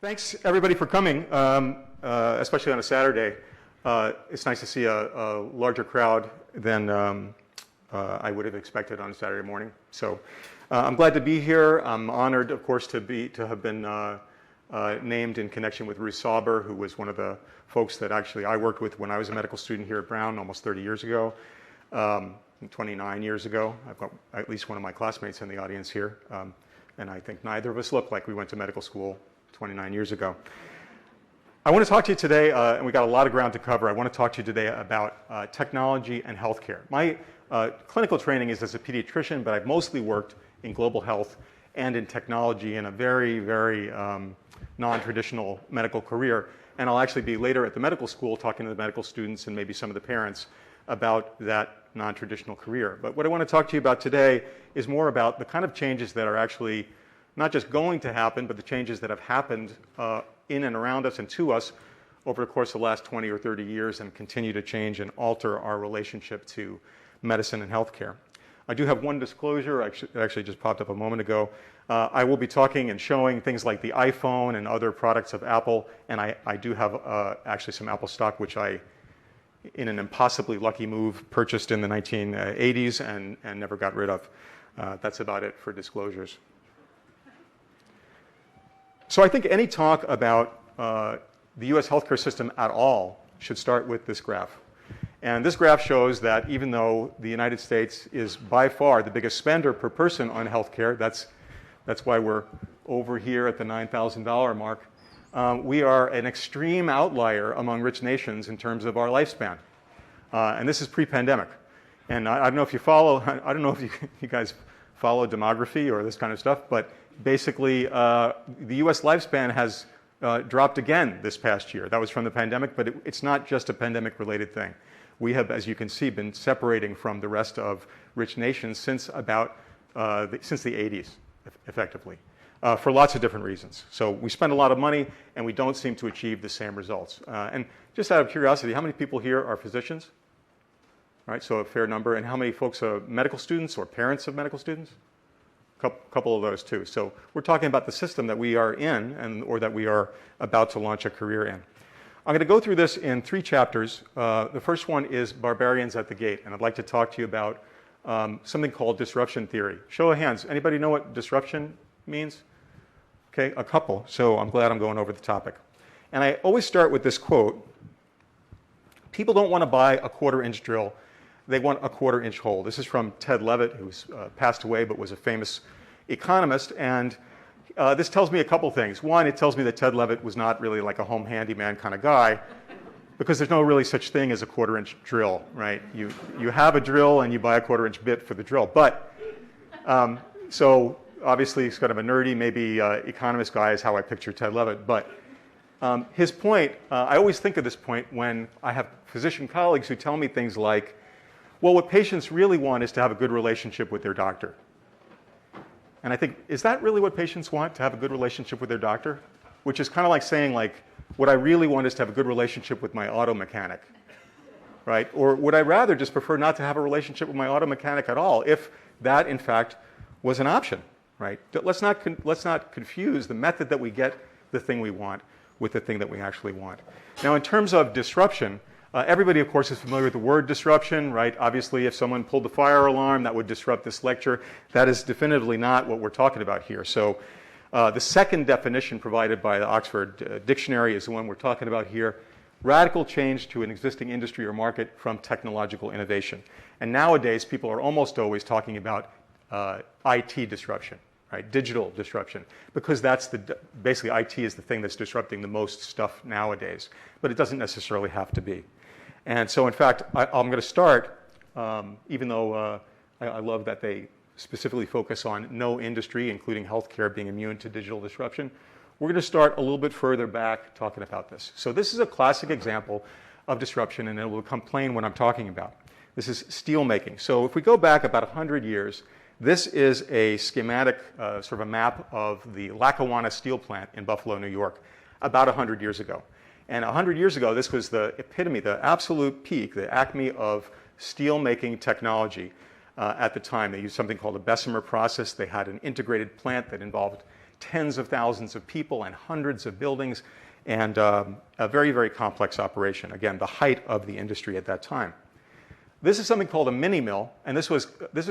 Thanks everybody for coming, especially on a Saturday. It's nice to see a larger crowd than I would have expected on a Saturday morning. So I'm glad to be here. I'm honored, of course, to have been named in connection with Ruth Sauber, who was one of the folks that actually I worked with when I was a medical student here at Brown almost 30 years ago, 29 years ago. I've got at least one of my classmates in the audience here, and I think neither of us look like we went to medical school 29 years ago. I want to talk to you today, and we got a lot of ground to cover. I want to talk to you today about technology and healthcare. My clinical training is as a pediatrician, but I've mostly worked in global health and in technology in a very, very non-traditional medical career. And I'll actually be later at the medical school talking to the medical students and maybe some of the parents about that non-traditional career. But what I want to talk to you about today is more about the kind of changes that are actually not just going to happen, but the changes that have happened in and around us and to us over the course of the last 20 or 30 years and continue to change and alter our relationship to medicine and healthcare. I do have one disclosure, actually just popped up a moment ago. I will be talking and showing things like the iPhone and other products of Apple, and I do have actually some Apple stock, which I, in an impossibly lucky move, purchased in the 1980s and never got rid of. That's about it for disclosures. So I think any talk about the US healthcare system at all should start with this graph. And this graph shows that even though the United States is by far the biggest spender per person on healthcare, that's why we're over here at the $9,000 mark, we are an extreme outlier among rich nations in terms of our lifespan. And this is pre-pandemic. And I don't know if you follow, I don't know if you guys follow demography or this kind of stuff, but basically, the US lifespan has dropped again this past year. That was from the pandemic, but it's not just a pandemic-related thing. We have, as you can see, been separating from the rest of rich nations since about since the 80s, effectively, for lots of different reasons. So we spend a lot of money, and we don't seem to achieve the same results. And just out of curiosity, how many people here are physicians? All right, so a fair number. And how many folks are medical students or parents of medical students? Couple of those too. So we're talking about the system that we are in or that we are about to launch a career in. I'm going to go through this in 3 chapters. The first one is Barbarians at the Gate, and I'd like to talk to you about something called disruption theory. Show of hands, anybody know what disruption means? Okay, a couple, so I'm glad I'm going over the topic. And I always start with this quote: people don't want to buy a 1/4-inch drill, they want a 1/4-inch hole. This is from Ted Levitt, who's passed away but was a famous economist. And this tells me a couple things. One, it tells me that Ted Levitt was not really like a home handyman kind of guy, because there's no really such thing as a 1/4-inch drill, right? You have a drill and you buy a 1/4-inch bit for the drill. But, so obviously he's kind of a nerdy, maybe economist guy is how I picture Ted Levitt. But his point, I always think of this point when I have physician colleagues who tell me things like, well, what patients really want is to have a good relationship with their doctor. And I think, is that really what patients want, to have a good relationship with their doctor? Which is kind of like saying, like, what I really want is to have a good relationship with my auto mechanic, right? Or would I rather just prefer not to have a relationship with my auto mechanic at all, if that, in fact, was an option, right? Let's not confuse the method that we get the thing we want with the thing that we actually want. Now, in terms of disruption, everybody, of course, is familiar with the word disruption, right? Obviously, if someone pulled the fire alarm, that would disrupt this lecture. That is definitively not what we're talking about here. So the second definition provided by the Oxford Dictionary is the one we're talking about here: radical change to an existing industry or market from technological innovation. And nowadays, people are almost always talking about IT disruption, right? Digital disruption, because that's basically IT is the thing that's disrupting the most stuff nowadays. But it doesn't necessarily have to be. And so, in fact, I'm going to start, even though I love that they specifically focus on no industry, including healthcare, being immune to digital disruption. We're going to start a little bit further back talking about this. So this is a classic example of disruption, and it will become plain what I'm talking about. This is steel making. So if we go back about 100 years, this is a schematic, sort of a map of the Lackawanna steel plant in Buffalo, New York, about 100 years ago. And 100 years ago, this was the epitome, the absolute peak, the acme of steel-making technology at the time. They used something called a Bessemer process. They had an integrated plant that involved tens of thousands of people and hundreds of buildings, and a very, very complex operation. Again, the height of the industry at that time. This is something called a mini mill, and this was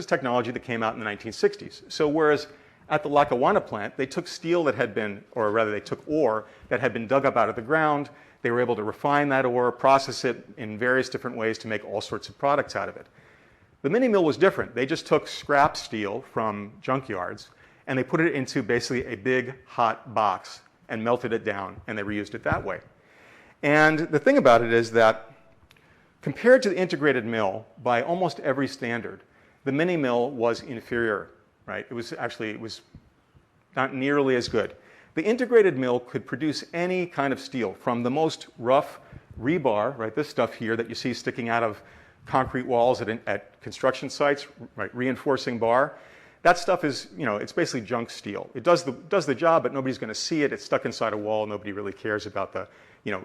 technology that came out in the 1960s. So whereas at the Lackawanna plant, they took steel that had been, or rather they took ore that had been dug up out of the ground. They were able to refine that ore, process it in various different ways to make all sorts of products out of it. The mini mill was different. They just took scrap steel from junkyards and they put it into basically a big hot box and melted it down, and they reused it that way. And the thing about it is that compared to the integrated mill, by almost every standard, the mini mill was inferior, right? It was not nearly as good. The integrated mill could produce any kind of steel, from the most rough rebar, right, this stuff here that you see sticking out of concrete walls at construction sites, right, reinforcing bar. That stuff is, it's basically junk steel. It does the job, but nobody's going to see it. It's stuck inside a wall. Nobody really cares about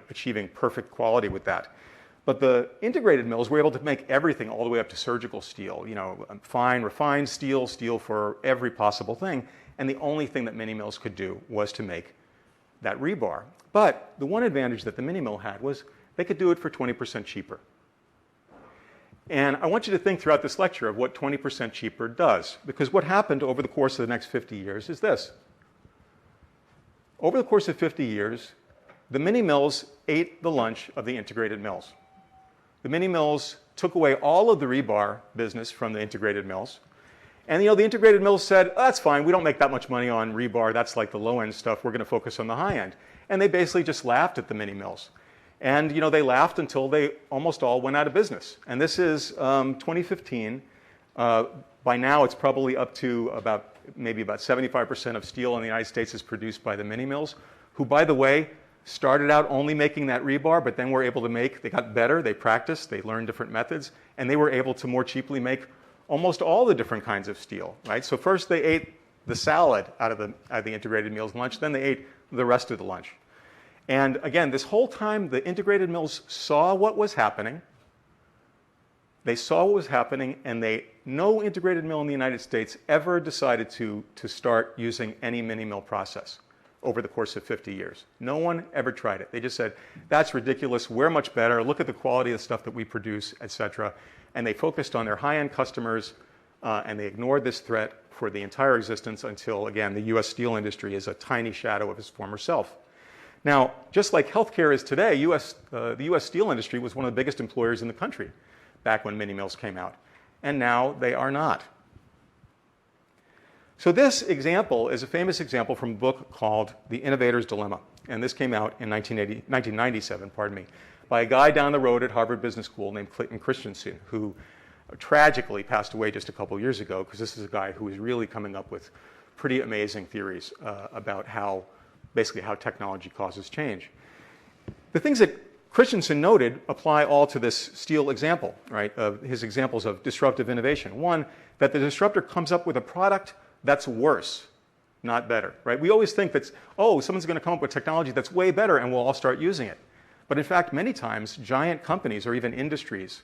achieving perfect quality with that. But the integrated mills were able to make everything all the way up to surgical steel, fine, refined steel, steel for every possible thing. And the only thing that mini mills could do was to make that rebar. But the one advantage that the mini mill had was they could do it for 20% cheaper. And I want you to think throughout this lecture of what 20% cheaper does, because what happened over the course of the next 50 years is this. Over the course of 50 years, the mini mills ate the lunch of the integrated mills. The mini mills took away all of the rebar business from the integrated mills. And the integrated mills said, oh, that's fine, we don't make that much money on rebar, that's like the low-end stuff, we're going to focus on the high-end. And they basically just laughed at the mini mills. And they laughed until they almost all went out of business. And this is 2015. By now, it's probably up to maybe about 75% of steel in the United States is produced by the mini mills, who, by the way, started out only making that rebar, but then were able to they got better, they practiced, they learned different methods, and they were able to more cheaply make almost all the different kinds of steel, right? So first they ate the salad out of the integrated mills lunch, then they ate the rest of the lunch. And again, this whole time, the integrated mills saw what was happening. They saw what was happening, and no integrated mill in the United States ever decided to start using any mini mill process over the course of 50 years. No one ever tried it. They just said, that's ridiculous, we're much better, look at the quality of the stuff that we produce, etc. And they focused on their high-end customers, and they ignored this threat for the entire existence until, again, the US steel industry is a tiny shadow of its former self. Now, just like healthcare is today, the US steel industry was one of the biggest employers in the country back when mini mills came out. And now they are not. So this example is a famous example from a book called The Innovators Dilemma. And this came out in 1997, by a guy down the road at Harvard Business School named Clayton Christensen, who tragically passed away just a couple years ago, because this is a guy who was really coming up with pretty amazing theories about basically how technology causes change. The things that Christensen noted apply all to this steel example, right? His examples of disruptive innovation. One, that the disruptor comes up with a product that's worse, not better, right? We always think that, someone's going to come up with technology that's way better and we'll all start using it. But in fact, many times, giant companies or even industries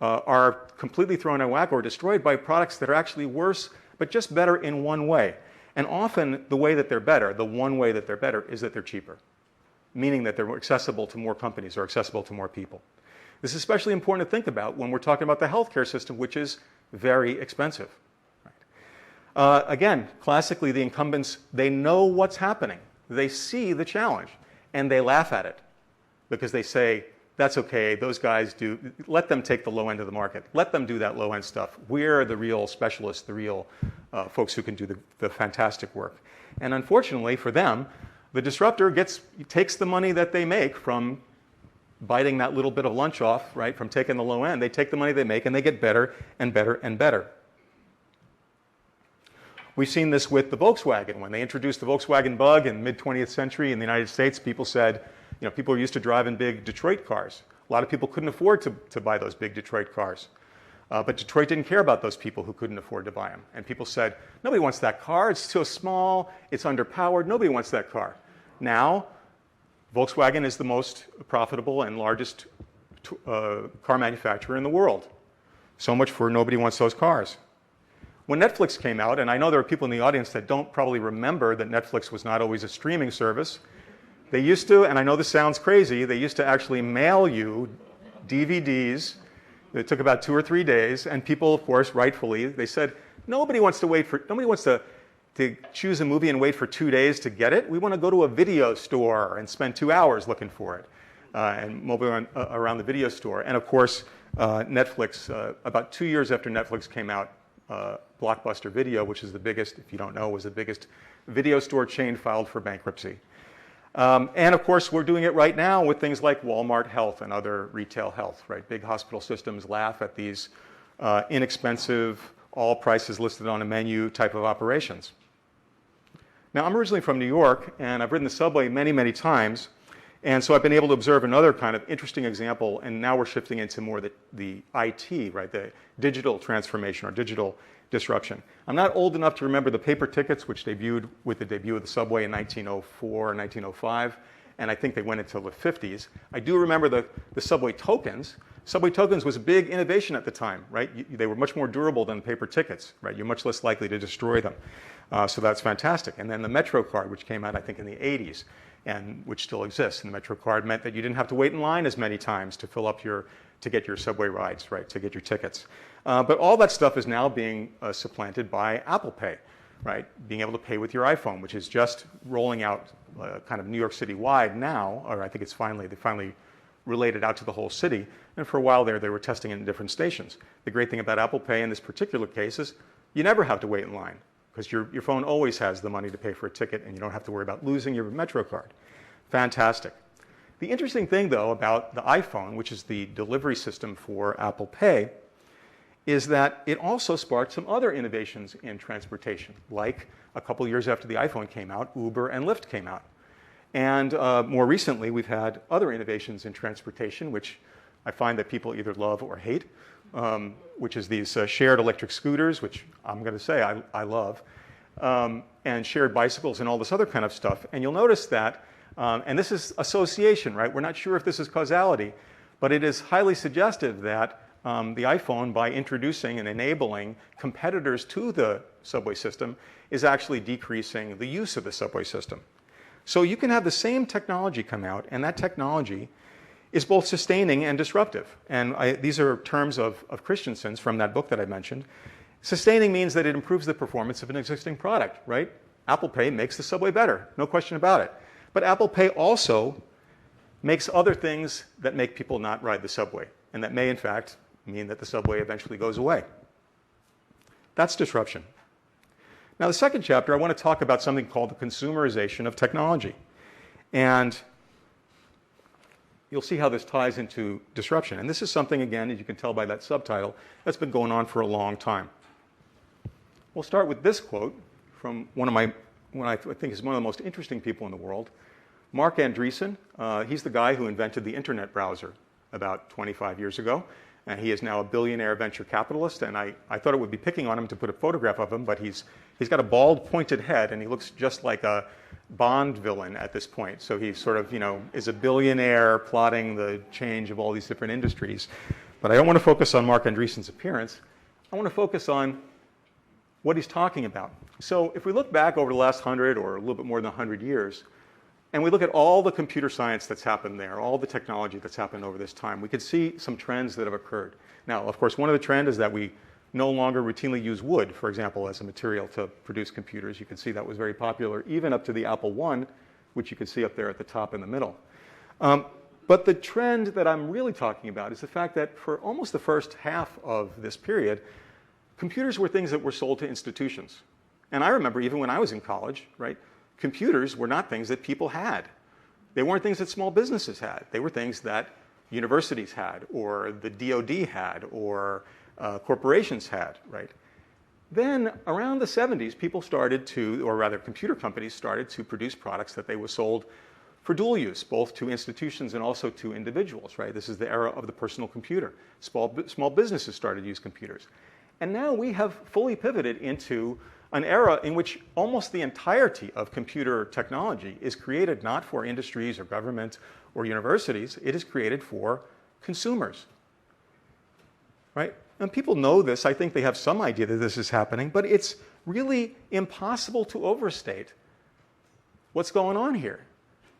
are completely thrown out of whack or destroyed by products that are actually worse, but just better in one way. And often the way that they're better, the one way that they're better, is that they're cheaper, meaning that they're accessible to more companies or accessible to more people. This is especially important to think about when we're talking about the healthcare system, which is very expensive. Right? Again, classically, the incumbents, they know what's happening. They see the challenge, and they laugh at it because they say, that's okay, those guys let them take the low end of the market. Let them do that low end stuff. We're the real specialists, the real folks who can do the fantastic work. And unfortunately for them, the disruptor takes the money that they make from biting that little bit of lunch off, right, from taking the low end. They take the money they make and they get better and better and better. We've seen this with the Volkswagen. When they introduced the Volkswagen Bug in the mid-20th century in the United States, people said, people were used to driving big Detroit cars. A lot of people couldn't afford to buy those big Detroit cars. But Detroit didn't care about those people who couldn't afford to buy them. And people said, nobody wants that car. It's so small. It's underpowered. Nobody wants that car. Now, Volkswagen is the most profitable and largest car manufacturer in the world. So much for nobody wants those cars. When Netflix came out, and I know there are people in the audience that don't probably remember that Netflix was not always a streaming service. They used to, and I know this sounds crazy, they used to actually mail you DVDs. It took about 2 or 3 days, and people, of course, rightfully, they said, nobody wants to choose a movie and wait for 2 days to get it. We want to go to a video store and spend 2 hours looking for it and mobile around the video store. And of course, Netflix, about 2 years after Netflix came out, Blockbuster Video, which is the biggest, if you don't know, was the biggest video store chain, filed for bankruptcy. And of course, we're doing it right now with things like Walmart Health and other retail health, right? Big hospital systems laugh at these inexpensive, all prices listed on a menu type of operations. Now, I'm originally from New York, and I've ridden the subway many, many times. And so I've been able to observe another kind of interesting example, and now we're shifting into more the IT, right? The digital transformation or digital disruption. I'm not old enough to remember the paper tickets, which debuted with the debut of the subway in 1904 or 1905, and I think they went into the 50s. I do remember the subway tokens. Subway tokens was a big innovation at the time, right? They were much more durable than paper tickets, right? You're much less likely to destroy them. So that's fantastic. And then the Metro card, which came out, I think, in the 80s, and which still exists. And the Metro card meant that you didn't have to wait in line as many times to fill up to get your subway rides, right? To get your tickets. But all that stuff is now being supplanted by Apple Pay, right? Being able to pay with your iPhone, which is just rolling out kind of New York City wide now, or I think they finally relayed it out to the whole city. And for a while there, they were testing it in different stations. The great thing about Apple Pay in this particular case is you never have to wait in line, because your phone always has the money to pay for a ticket, and you don't have to worry about losing your Metro card. Fantastic. The interesting thing, though, about the iPhone, which is the delivery system for Apple Pay, is that it also sparked some other innovations in transportation, like a couple years after the iPhone came out, Uber and Lyft came out. And more recently, we've had other innovations in transportation, which I find that people either love or hate, which is these shared electric scooters, which I'm going to say I love, and shared bicycles and all this other kind of stuff. And you'll notice that, and this is association, right? We're not sure if this is causality, but it is highly suggestive that the iPhone, by introducing and enabling competitors to the subway system, is actually decreasing the use of the subway system. So you can have the same technology come out, and that technology is both sustaining and disruptive. And these are terms of Christensen's from that book that I mentioned. Sustaining means that it improves the performance of an existing product, right? Apple Pay makes the subway better, no question about it. But Apple Pay also makes other things that make people not ride the subway, and that may, in fact, mean that the subway eventually goes away. That's disruption. Now, the second chapter, I want to talk about something called the consumerization of technology. And you'll see how this ties into disruption. And this is something, again, as you can tell by that subtitle, that's been going on for a long time. We'll start with this quote from one I think is one of the most interesting people in the world, Mark Andreessen. He's the guy who invented the internet browser about 25 years ago. And he is now a billionaire venture capitalist. And I thought it would be picking on him to put a photograph of him, but he's got a bald, pointed head, and he looks just like a Bond villain at this point. So he sort of, is a billionaire plotting the change of all these different industries. But I don't want to focus on Mark Andreessen's appearance. I want to focus on what he's talking about. So if we look back over the last 100 or a little bit more than 100 years, and we look at all the computer science that's happened there, all the technology that's happened over this time, we could see some trends that have occurred. Now, of course, one of the trends is that we no longer routinely use wood, for example, as a material to produce computers. You can see that was very popular even up to the Apple I, which you can see up there at the top in the middle. But the trend that I'm really talking about is the fact that for almost the first half of this period, computers were things that were sold to institutions. And I remember even when I was in college, right, computers were not things that people had. They weren't things that small businesses had. They were things that universities had, or the DoD had, or corporations had, right? Then around the 70s, people started to, or rather computer companies started to produce products that they were sold for dual use, both to institutions and also to individuals, right? This is the era of the personal computer. Small businesses started to use computers. And now we have fully pivoted into an era in which almost the entirety of computer technology is created not for industries or government or universities. It is created for consumers, right? And people know this. I think they have some idea that this is happening, but it's really impossible to overstate what's going on here,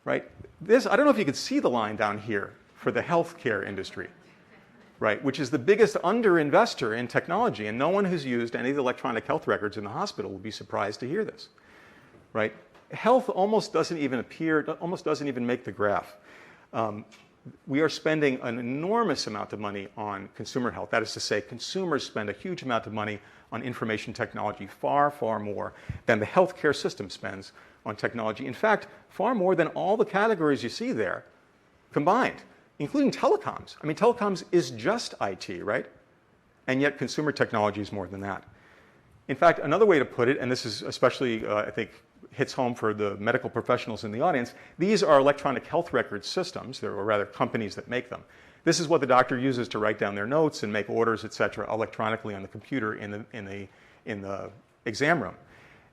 right? I don't know if you could see the line down here for the healthcare industry, right, which is the biggest under-investor in technology. And no one who's used any of the electronic health records in the hospital will be surprised to hear this, right? Health almost doesn't even appear, almost doesn't even make the graph. We are spending an enormous amount of money on consumer health. That is to say, consumers spend a huge amount of money on information technology, far, far more than the healthcare system spends on technology. In fact, far more than all the categories you see there combined, including telecoms. I mean, telecoms is just IT, right? And yet consumer technology is more than that. In fact, another way to put it, and this is especially, I think, hits home for the medical professionals in the audience, these are electronic health record systems, or rather companies that make them. This is what the doctor uses to write down their notes and make orders, et cetera, electronically on the computer in the exam room.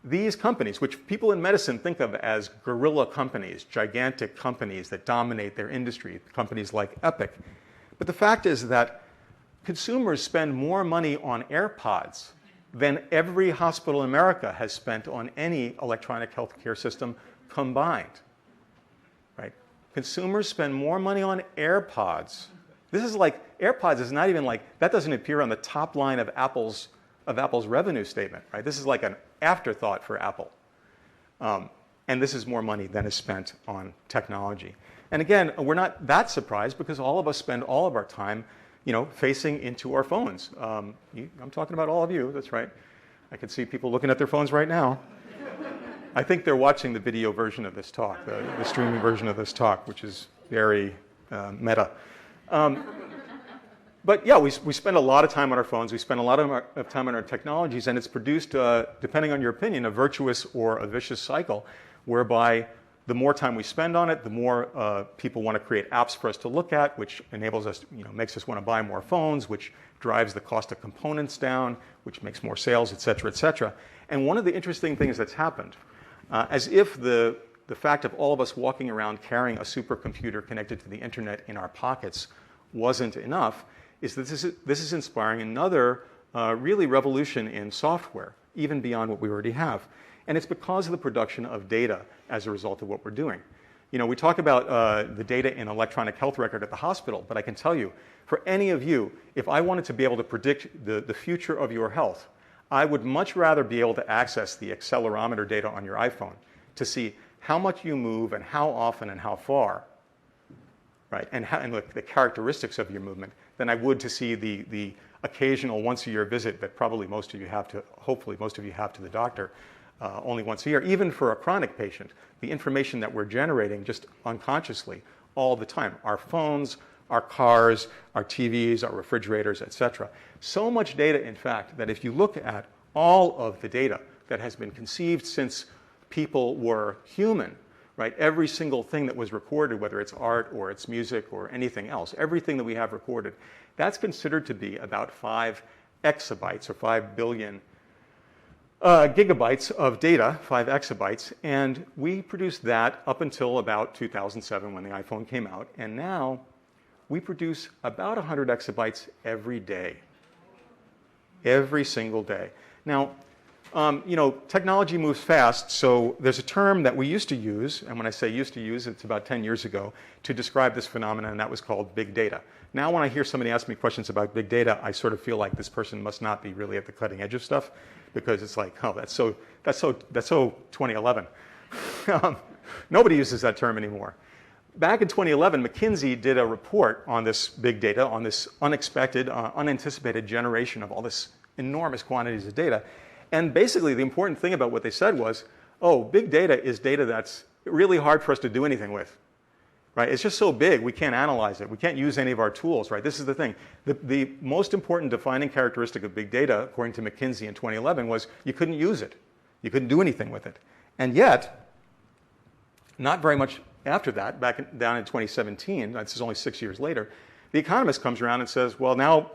These companies, which people in medicine think of as guerrilla companies, gigantic companies that dominate their industry, companies like Epic. But the fact is that consumers spend more money on AirPods than every hospital in America has spent on any electronic healthcare system combined, right? Consumers spend more money on AirPods. This is like, AirPods is not even like, that doesn't appear on the top line of Apple's revenue statement, right? This is like an afterthought for Apple. And this is more money than is spent on technology. And again, we're not that surprised because all of us spend all of our time facing into our phones. I'm talking about all of you, that's right. I can see people looking at their phones right now. I think they're watching the video version of this talk, the streaming version of this talk, which is very meta. But yeah, we spend a lot of time on our phones, we spend a lot of time on our technologies, and it's produced, depending on your opinion, a virtuous or a vicious cycle, whereby the more time we spend on it, the more people want to create apps for us to look at, which enables us, makes us want to buy more phones, which drives the cost of components down, which makes more sales, et cetera, et cetera. And one of the interesting things that's happened, as if the fact of all of us walking around carrying a supercomputer connected to the internet in our pockets wasn't enough, is that this is inspiring another really revolution in software, even beyond what we already have. And it's because of the production of data as a result of what we're doing. We talk about the data in electronic health record at the hospital, but I can tell you, for any of you, if I wanted to be able to predict the future of your health, I would much rather be able to access the accelerometer data on your iPhone to see how much you move and how often and how far, right? And the characteristics of your movement than I would to see the occasional once-a-year visit that probably most of you have to, hopefully most of you have to the doctor. Only once a year. Even for a chronic patient, the information that we're generating just unconsciously all the time, our phones, our cars, our TVs, our refrigerators, et cetera. So much data, in fact, that if you look at all of the data that has been conceived since people were human, right? Every single thing that was recorded, whether it's art or it's music or anything else, everything that we have recorded, that's considered to be about 5 exabytes or 5 billion gigabytes of data, 5 exabytes, and we produced that up until about 2007 when the iPhone came out, and now we produce about 100 exabytes every day, every single day. Now, technology moves fast, so there's a term that we used to use, and when I say used to use, it's about 10 years ago, to describe this phenomenon, and that was called big data. Now when I hear somebody ask me questions about big data, I sort of feel like this person must not be really at the cutting edge of stuff, because it's like, oh, that's so 2011. Nobody uses that term anymore. Back in 2011, McKinsey did a report on this big data, on this unexpected, unanticipated generation of all this enormous quantities of data. And basically, the important thing about what they said was, oh, big data is data that's really hard for us to do anything with. Right? It's just so big, we can't analyze it. We can't use any of our tools, right? This is the thing. The most important defining characteristic of big data, according to McKinsey in 2011, was you couldn't use it. You couldn't do anything with it. And yet, not very much after that, down in 2017, this is only 6 years later, The Economist comes around and says, well, now,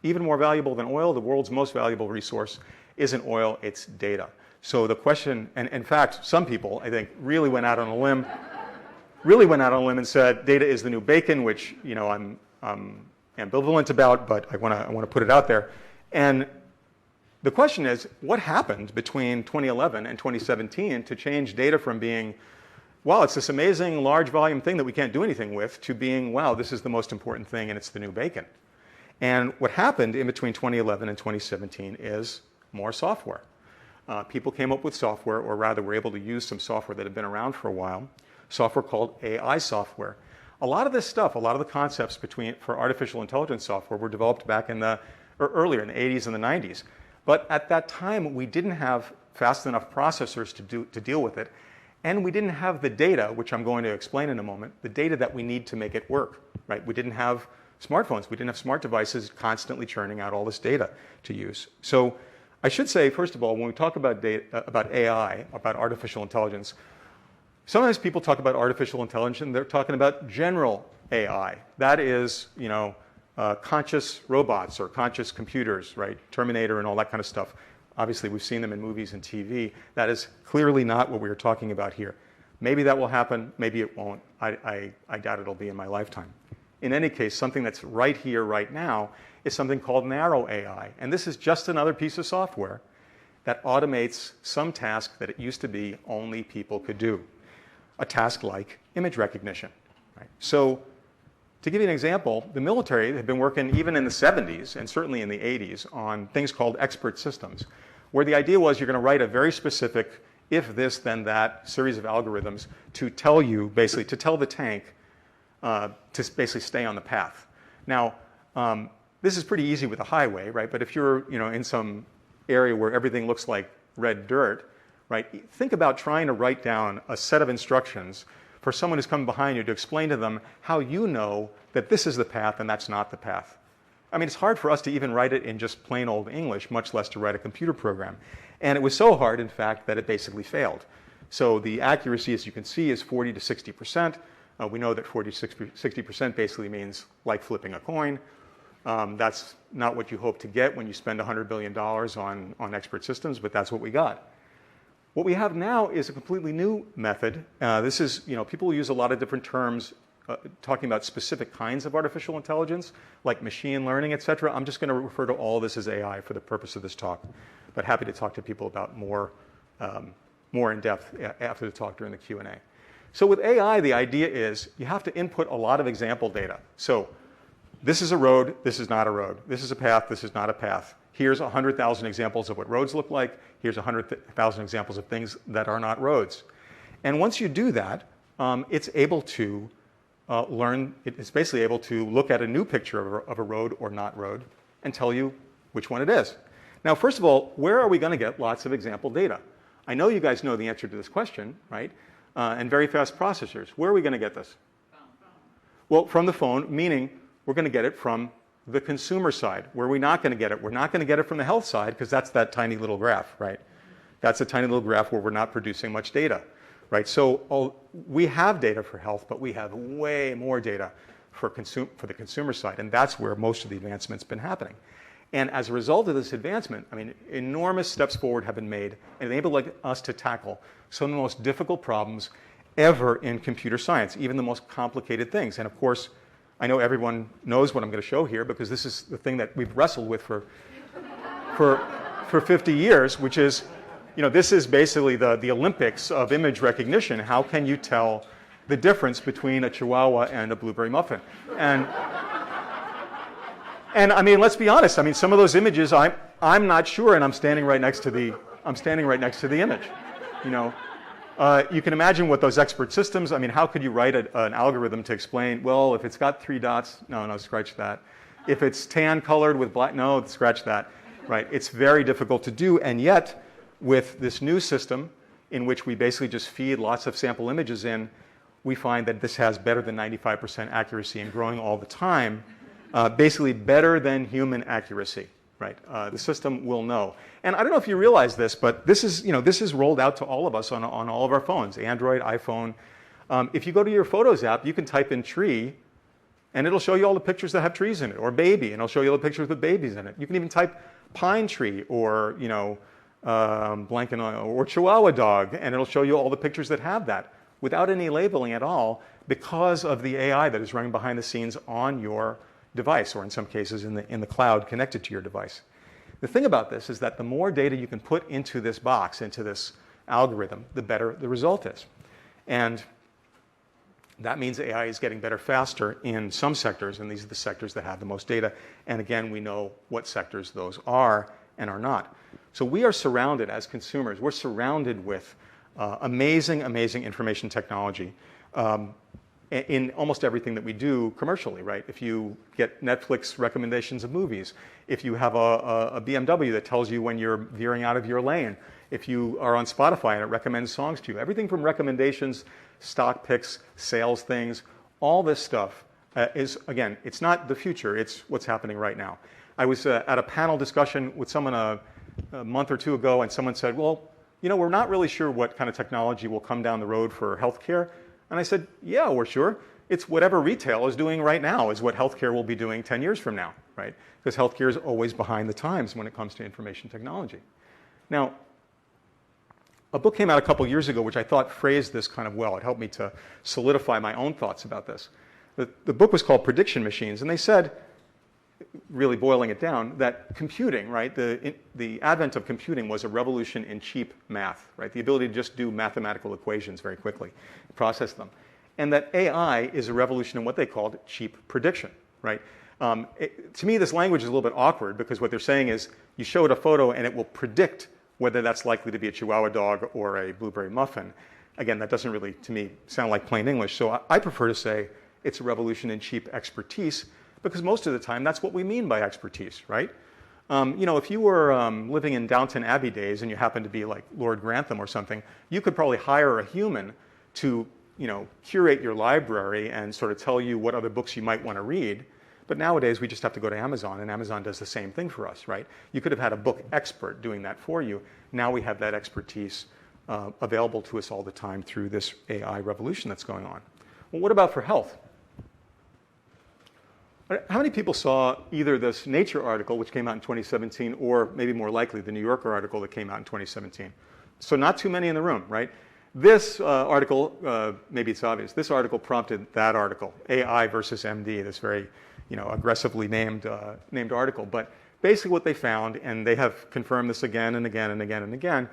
even more valuable than oil, the world's most valuable resource isn't oil, it's data. So the question, and in fact, some people, I think, really went out on a limb and said data is the new bacon, which I'm ambivalent about, but I want to put it out there. And the question is, what happened between 2011 and 2017 to change data from being, wow, it's this amazing large volume thing that we can't do anything with, to being, wow, this is the most important thing and it's the new bacon. And what happened in between 2011 and 2017 is more software. People came up with software, or rather were able to use some software that had been around for a while, software called AI software. A lot of this stuff, a lot of the concepts for artificial intelligence software were developed back earlier in the 80s and the 90s. But at that time, we didn't have fast enough processors to deal with it. And we didn't have the data, which I'm going to explain in a moment, the data that we need to make it work, right? We didn't have smartphones. We didn't have smart devices constantly churning out all this data to use. So I should say, first of all, when we talk about AI, about artificial intelligence, sometimes people talk about artificial intelligence, they're talking about general AI. That is, conscious robots or conscious computers, right? Terminator and all that kind of stuff. Obviously, we've seen them in movies and TV. That is clearly not what we are talking about here. Maybe that will happen, maybe it won't. I doubt it'll be in my lifetime. In any case, something that's right here, right now, is something called narrow AI. And this is just another piece of software that automates some task that it used to be only people could do. A task like image recognition. Right? So to give you an example, the military had been working even in the 70s and certainly in the 80s on things called expert systems, where the idea was you're going to write a very specific if this, then that series of algorithms to tell you, basically, to tell the tank to basically stay on the path. Now, this is pretty easy with a highway, right? But if you're in some area where everything looks like red dirt, right? Think about trying to write down a set of instructions for someone who's coming behind you to explain to them how you know that this is the path and that's not the path. I mean, it's hard for us to even write it in just plain old English, much less to write a computer program. And it was so hard, in fact, that it basically failed. So the accuracy, as you can see, is 40 to 60%. We know that 40 to 60% basically means like flipping a coin. That's not what you hope to get when you spend $100 billion on expert systems, but that's what we got. What we have now is a completely new method. This is, people use a lot of different terms talking about specific kinds of artificial intelligence, like machine learning, et cetera. I'm just going to refer to all this as AI for the purpose of this talk, but happy to talk to people about more in depth after the talk during the Q&A. So with AI, the idea is you have to input a lot of example data. So this is a road, this is not a road. This is a path, this is not a path. Here's 100,000 examples of what roads look like. Here's 100,000 examples of things that are not roads. And once you do that, it's able to it's basically able to look at a new picture of a road or not road and tell you which one it is. Now, first of all, where are we going to get lots of example data? I know you guys know the answer to this question, right? And very fast processors. Where are we going to get this? Well, from the phone, meaning we're going to get it from the consumer side. Where are we not going to get it? We're not going to get it from the health side because that's that tiny little graph, right? That's a tiny little graph where we're not producing much data, right? So we have data for health, but we have way more data for the consumer side, and that's where most of the advancement's been happening. And as a result of this advancement, I mean, enormous steps forward have been made and enable us to tackle some of the most difficult problems ever in computer science, even the most complicated things. And of course, I know everyone knows what I'm going to show here because this is the thing that we've wrestled with for 50 years, which is, this is basically the Olympics of image recognition. How can you tell the difference between a Chihuahua and a blueberry muffin? And I mean, let's be honest. I mean, some of those images, I'm not sure, and I'm standing right next to the image. You can imagine what those expert systems. I mean, how could you write an algorithm to explain? Well, if it's got 3 dots, no, scratch that. If it's tan colored with black, no, scratch that. Right? It's very difficult to do, and yet, with this new system, in which we basically just feed lots of sample images in, we find that this has better than 95% accuracy and growing all the time. Basically better than human accuracy, right? The system will know. And I don't know if you realize this, but this is rolled out to all of us on all of our phones, Android, iPhone. If you go to your Photos app, you can type in tree, and it'll show you all the pictures that have trees in it, or baby, and it'll show you all the pictures with babies in it. You can even type pine tree, or or Chihuahua dog, and it'll show you all the pictures that have that without any labeling at all, because of the AI that is running behind the scenes on your device, or in some cases in the cloud connected to your device. The thing about this is that the more data you can put into this box, into this algorithm, the better the result is. And that means AI is getting better faster in some sectors, and these are the sectors that have the most data. And again, we know what sectors those are and are not. So we are surrounded, as consumers, we're surrounded with amazing, amazing information technology in almost everything that we do commercially, right? If you get Netflix recommendations of movies, if you have a BMW that tells you when you're veering out of your lane, if you are on Spotify and it recommends songs to you, everything from recommendations, stock picks, sales things, all this stuff is, again, it's not the future, it's what's happening right now. I was at a panel discussion with someone a month or two ago, and someone said, well, you know, we're not really sure what kind of technology will come down the road for healthcare. And I said, yeah, we're sure. It's whatever retail is doing right now is what healthcare will be doing 10 years from now, right? Because healthcare is always behind the times when it comes to information technology. Now, a book came out a couple years ago which I thought phrased this kind of well. It helped me to solidify my own thoughts about this. The book was called Prediction Machines, and they said, really boiling it down, that computing, right, the advent of computing was a revolution in cheap math, right, the ability to just do mathematical equations very quickly, process them, and that AI is a revolution in what they called cheap prediction, right. To me, this language is a little bit awkward because what they're saying is you show it a photo and it will predict whether that's likely to be a Chihuahua dog or a blueberry muffin. Again, that doesn't really, to me, sound like plain English, so I prefer to say it's a revolution in cheap expertise, because most of the time, that's what we mean by expertise, right? You know, if you were living in Downton Abbey days and you happened to be like Lord Grantham or something, you could probably hire a human to, you know, curate your library and sort of tell you what other books you might want to read. But nowadays, we just have to go to Amazon, and Amazon does the same thing for us, right? You could have had a book expert doing that for you. Now we have that expertise available to us all the time through this AI revolution that's going on. Well, what about for health? How many people saw either this Nature article, which came out in 2017, or maybe more likely the New Yorker article that came out in 2017? So not too many in the room, right? This article, maybe it's obvious, this article prompted that article, AI versus MD, this very, you know, aggressively named article. But basically what they found, and they have confirmed this again and again and again and again,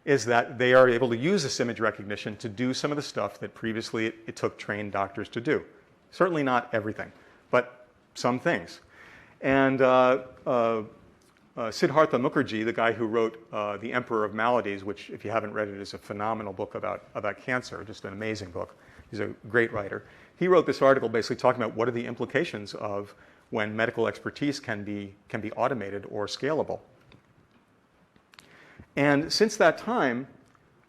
is that they are able to use this image recognition to do some of the stuff that previously it took trained doctors to do. Certainly not everything, but some things. And Siddhartha Mukherjee, the guy who wrote The Emperor of Maladies, which if you haven't read it is a phenomenal book about cancer, just an amazing book. He's a great writer. He wrote this article basically talking about what are the implications of when medical expertise can be automated or scalable. And since that time,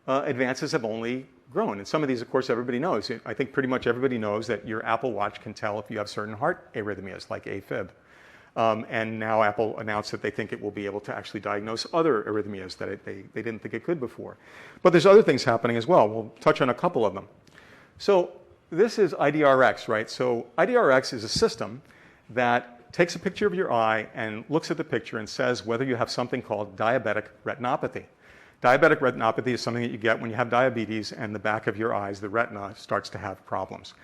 advances have only grown. And some of these, of course, everybody knows. I think pretty much everybody knows that your Apple Watch can tell if you have certain heart arrhythmias, like AFib. And now Apple announced that they think it will be able to actually diagnose other arrhythmias that they didn't think it could before. But there's other things happening as well. We'll touch on a couple of them. So this is IDRX, right? So IDRX is a system that takes a picture of your eye and looks at the picture and says whether you have something called diabetic retinopathy. Diabetic retinopathy is something that you get when you have diabetes and the back of your eyes, the retina, starts to have problems.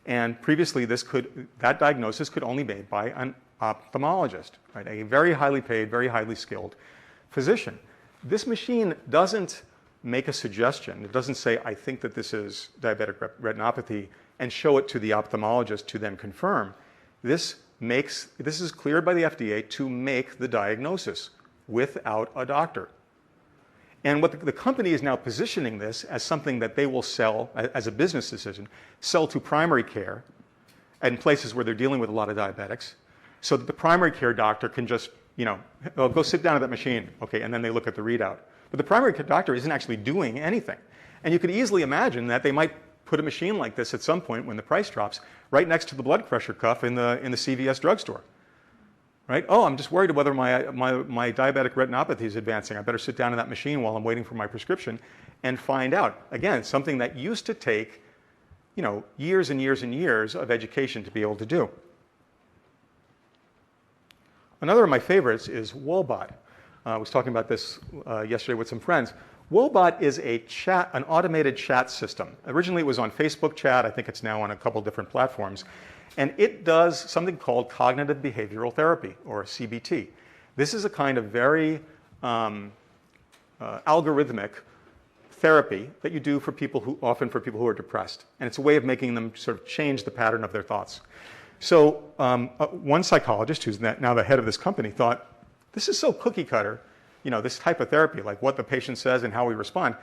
And previously, that diagnosis could only be made by an ophthalmologist, right? A very highly paid, very highly skilled physician. This machine doesn't make a suggestion. It doesn't say, I think that this is diabetic retinopathy, and show it to the ophthalmologist to then confirm. This is cleared by the FDA to make the diagnosis without a doctor. And what the company is now positioning this as something that they will sell, as a business decision, sell to primary care in places where they're dealing with a lot of diabetics, so that the primary care doctor can just, you know, oh, go sit down at that machine, okay, and then they look at the readout. But the primary care doctor isn't actually doing anything. And you could easily imagine that they might put a machine like this at some point when the price drops right next to the blood pressure cuff in the CVS drugstore. Right? Oh, I'm just worried whether my diabetic retinopathy is advancing. I better sit down in that machine while I'm waiting for my prescription and find out. Again, something that used to take, you know, years and years and years of education to be able to do. Another of my favorites is Walbot. I was talking about this yesterday with some friends. Walbot is an automated chat system. Originally, it was on Facebook chat. I think it's now on a couple different platforms. And it does something called cognitive behavioral therapy, or CBT. This is a kind of very algorithmic therapy that you do for people often for people who are depressed. And it's a way of making them sort of change the pattern of their thoughts. So one psychologist, who's now the head of this company, thought, this is so cookie cutter, this type of therapy, like what the patient says and how we respond.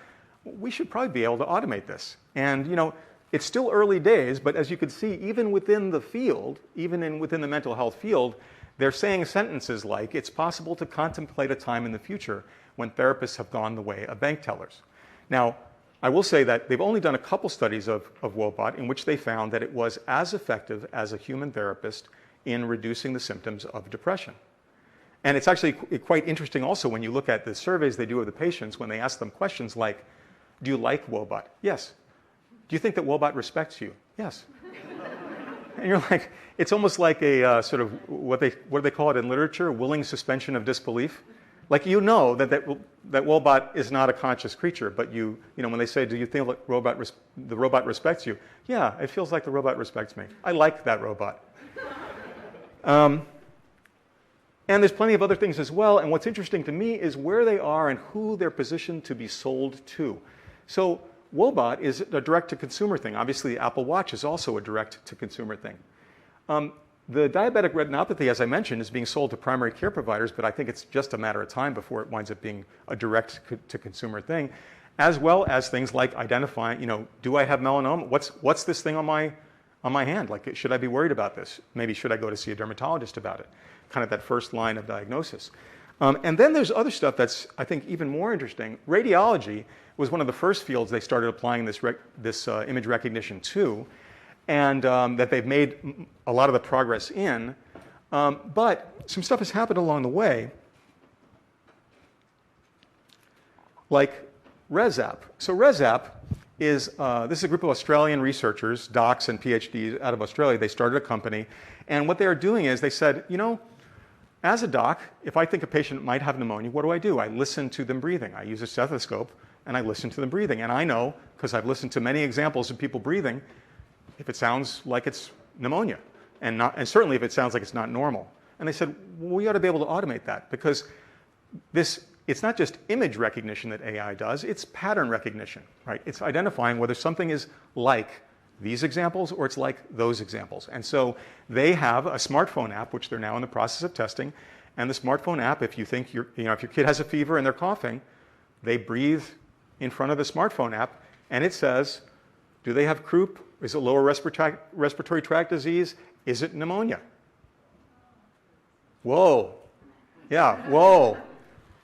We should probably be able to automate this. And it's still early days, but as you can see, even within the field, within the mental health field, they're saying sentences like, it's possible to contemplate a time in the future when therapists have gone the way of bank tellers. Now, I will say that they've only done a couple studies of Walbot in which they found that it was as effective as a human therapist in reducing the symptoms of depression. And it's actually quite interesting also when you look at the surveys they do of the patients when they ask them questions like, do you like Walbot? Yes. Do you think that Walbot respects you? Yes. And you're like, it's almost like a sort of, what do they call it in literature? Willing suspension of disbelief. Like that Walbot is not a conscious creature, but when they say, do you think the robot respects you? Yeah, it feels like the robot respects me. I like that robot. And there's plenty of other things as well. And what's interesting to me is where they are and who they're positioned to be sold to. So Walbot is a direct-to-consumer thing. Obviously, the Apple Watch is also a direct-to-consumer thing. The diabetic retinopathy, as I mentioned, is being sold to primary care providers, but I think it's just a matter of time before it winds up being a direct-to-consumer thing, as well as things like identifying, do I have melanoma? What's this thing on my hand? Like, should I be worried about this? Maybe should I go to see a dermatologist about it? Kind of that first line of diagnosis. And then there's other stuff that's, I think, even more interesting. Radiology was one of the first fields they started applying this image recognition to, and that they've made a lot of the progress in. But some stuff has happened along the way, like ResApp. So ResApp is, this is a group of Australian researchers, docs and PhDs out of Australia. They started a company, and what they are doing is they said, as a doc, if I think a patient might have pneumonia, what do? I listen to them breathing. I use a stethoscope, and I listen to them breathing. And I know, because I've listened to many examples of people breathing, if it sounds like it's pneumonia, and certainly if it sounds like it's not normal. And they said, well, we ought to be able to automate that, because it's not just image recognition that AI does, it's pattern recognition, right? It's identifying whether something is like these examples or it's like those examples. And so they have a smartphone app, which they're now in the process of testing. And the smartphone app, if you think if your kid has a fever and they're coughing, they breathe in front of the smartphone app, and it says, do they have croup? Is it lower respiratory tract disease? Is it pneumonia? Whoa. Yeah, whoa.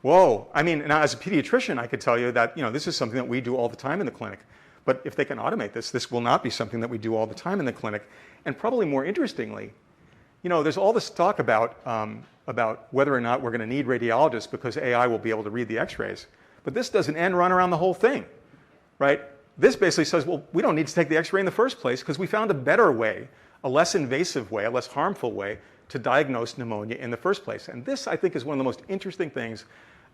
Whoa. I mean, now as a pediatrician, I could tell you that, this is something that we do all the time in the clinic. But if they can automate this will not be something that we do all the time in the clinic. And probably more interestingly, there's all this talk about whether or not we're going to need radiologists because AI will be able to read the x-rays. But this does an end run around the whole thing, right? This basically says, well, we don't need to take the x-ray in the first place because we found a better way, a less invasive way, a less harmful way to diagnose pneumonia in the first place. And this, I think, is one of the most interesting things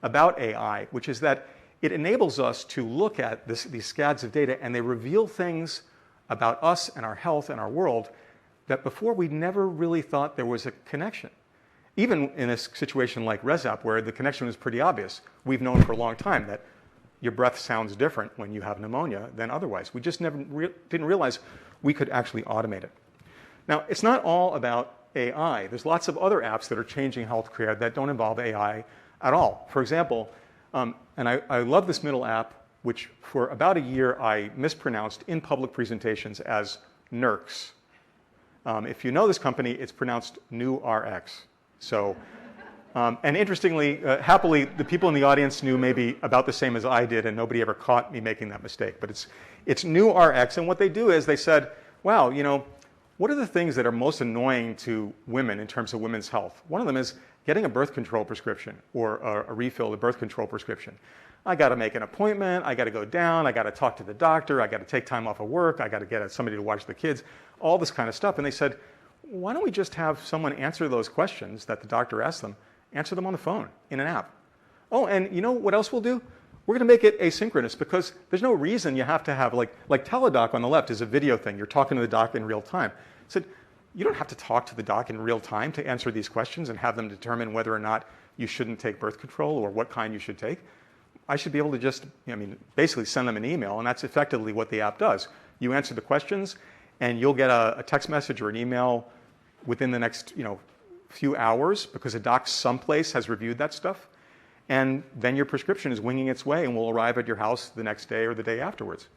about AI, which is that it enables us to look at these scads of data, and they reveal things about us and our health and our world that before we never really thought there was a connection. Even in a situation like ResApp, where the connection was pretty obvious, we've known for a long time that your breath sounds different when you have pneumonia than otherwise. We just never didn't realize we could actually automate it. Now, it's not all about AI. There's lots of other apps that are changing healthcare that don't involve AI at all. For example, and I love this middle app, which for about a year I mispronounced in public presentations as NewRx. If you know this company, it's pronounced NewRx. So, and interestingly, happily, the people in the audience knew maybe about the same as I did, and nobody ever caught me making that mistake. But it's NewRx, and what they do is they said, wow, what are the things that are most annoying to women in terms of women's health? One of them is getting a birth control prescription or a refill of the birth control prescription. I got to make an appointment. I got to go down. I got to talk to the doctor. I got to take time off of work. I got to get somebody to watch the kids, all this kind of stuff. And they said, why don't we just have someone answer those questions that the doctor asked them, answer them on the phone in an app. Oh, and you know what else we'll do? We're going to make it asynchronous because there's no reason you have to have, like Teledoc on the left is a video thing. You're talking to the doc in real time. I said, you don't have to talk to the doc in real time to answer these questions and have them determine whether or not you shouldn't take birth control or what kind you should take. I should be able to just, basically send them an email, and that's effectively what the app does. You answer the questions, and you'll get a text message or an email within the next, few hours because a doc someplace has reviewed that stuff, and then your prescription is winging its way and will arrive at your house the next day or the day afterwards,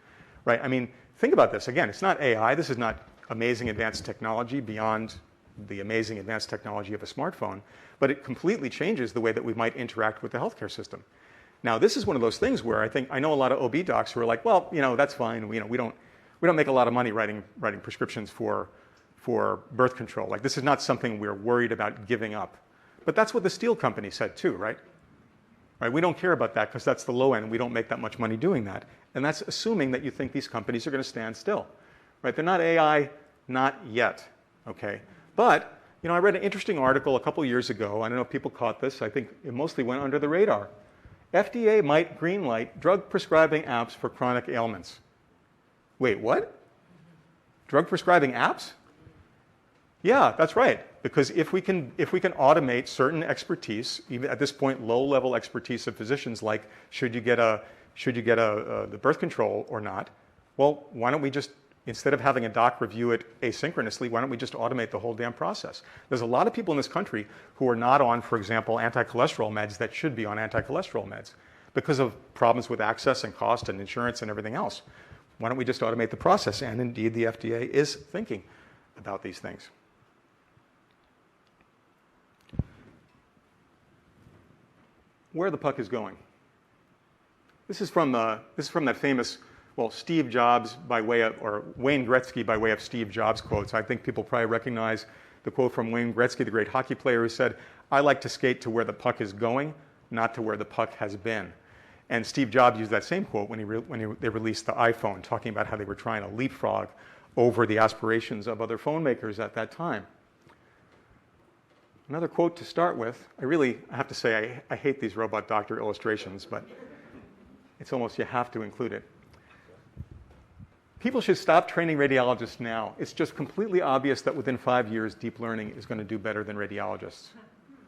right? Think about this. Again, it's not AI. This is not amazing advanced technology beyond the amazing advanced technology of a smartphone, but it completely changes the way that we might interact with the healthcare system. Now, this is one of those things where I know a lot of OB docs who are like, well, that's fine. We don't make a lot of money writing prescriptions for birth control. Like, this is not something we're worried about giving up. But that's what the steel company said too, right? Right? We don't care about that because that's the low end. We don't make that much money doing that. And that's assuming that you think these companies are going to stand still, right? They're not AI, not yet, okay? But, I read an interesting article a couple years ago. I don't know if people caught this. I think it mostly went under the radar. FDA might greenlight drug prescribing apps for chronic ailments. Wait, what? Drug prescribing apps? Yeah, that's right. Because if we can automate certain expertise, even at this point, low-level expertise of physicians, like should you get the birth control or not? Well, why don't we just, instead of having a doc review it asynchronously, why don't we just automate the whole damn process? There's a lot of people in this country who are not on, for example, anti-cholesterol meds that should be on anti-cholesterol meds because of problems with access and cost and insurance and everything else. Why don't we just automate the process? And indeed, the FDA is thinking about these things. Where the puck is going. This is from that famous, Steve Jobs or Wayne Gretzky by way of Steve Jobs quotes. I think people probably recognize the quote from Wayne Gretzky, the great hockey player, who said, "I like to skate to where the puck is going, not to where the puck has been." And Steve Jobs used that same quote when they released the iPhone, talking about how they were trying to leapfrog over the aspirations of other phone makers at that time. Another quote to start with. I have to say, I hate these robot doctor illustrations, but it's almost, you have to include it. People should stop training radiologists now. It's just completely obvious that within 5 years, deep learning is going to do better than radiologists.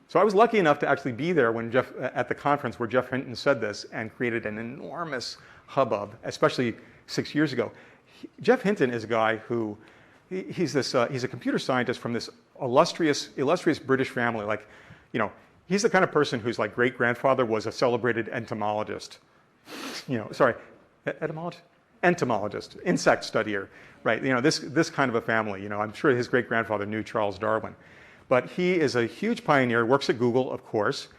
So I was lucky enough to actually be there when at the conference where Jeff Hinton said this and created an enormous hubbub, especially 6 years ago. Jeff Hinton is a guy who, he's a computer scientist from this illustrious British family. Like, he's the kind of person whose great-grandfather was a celebrated entomologist. Entomologist, insect studier, right? This kind of a family. I'm sure his great-grandfather knew Charles Darwin. But he is a huge pioneer, works at Google, of course,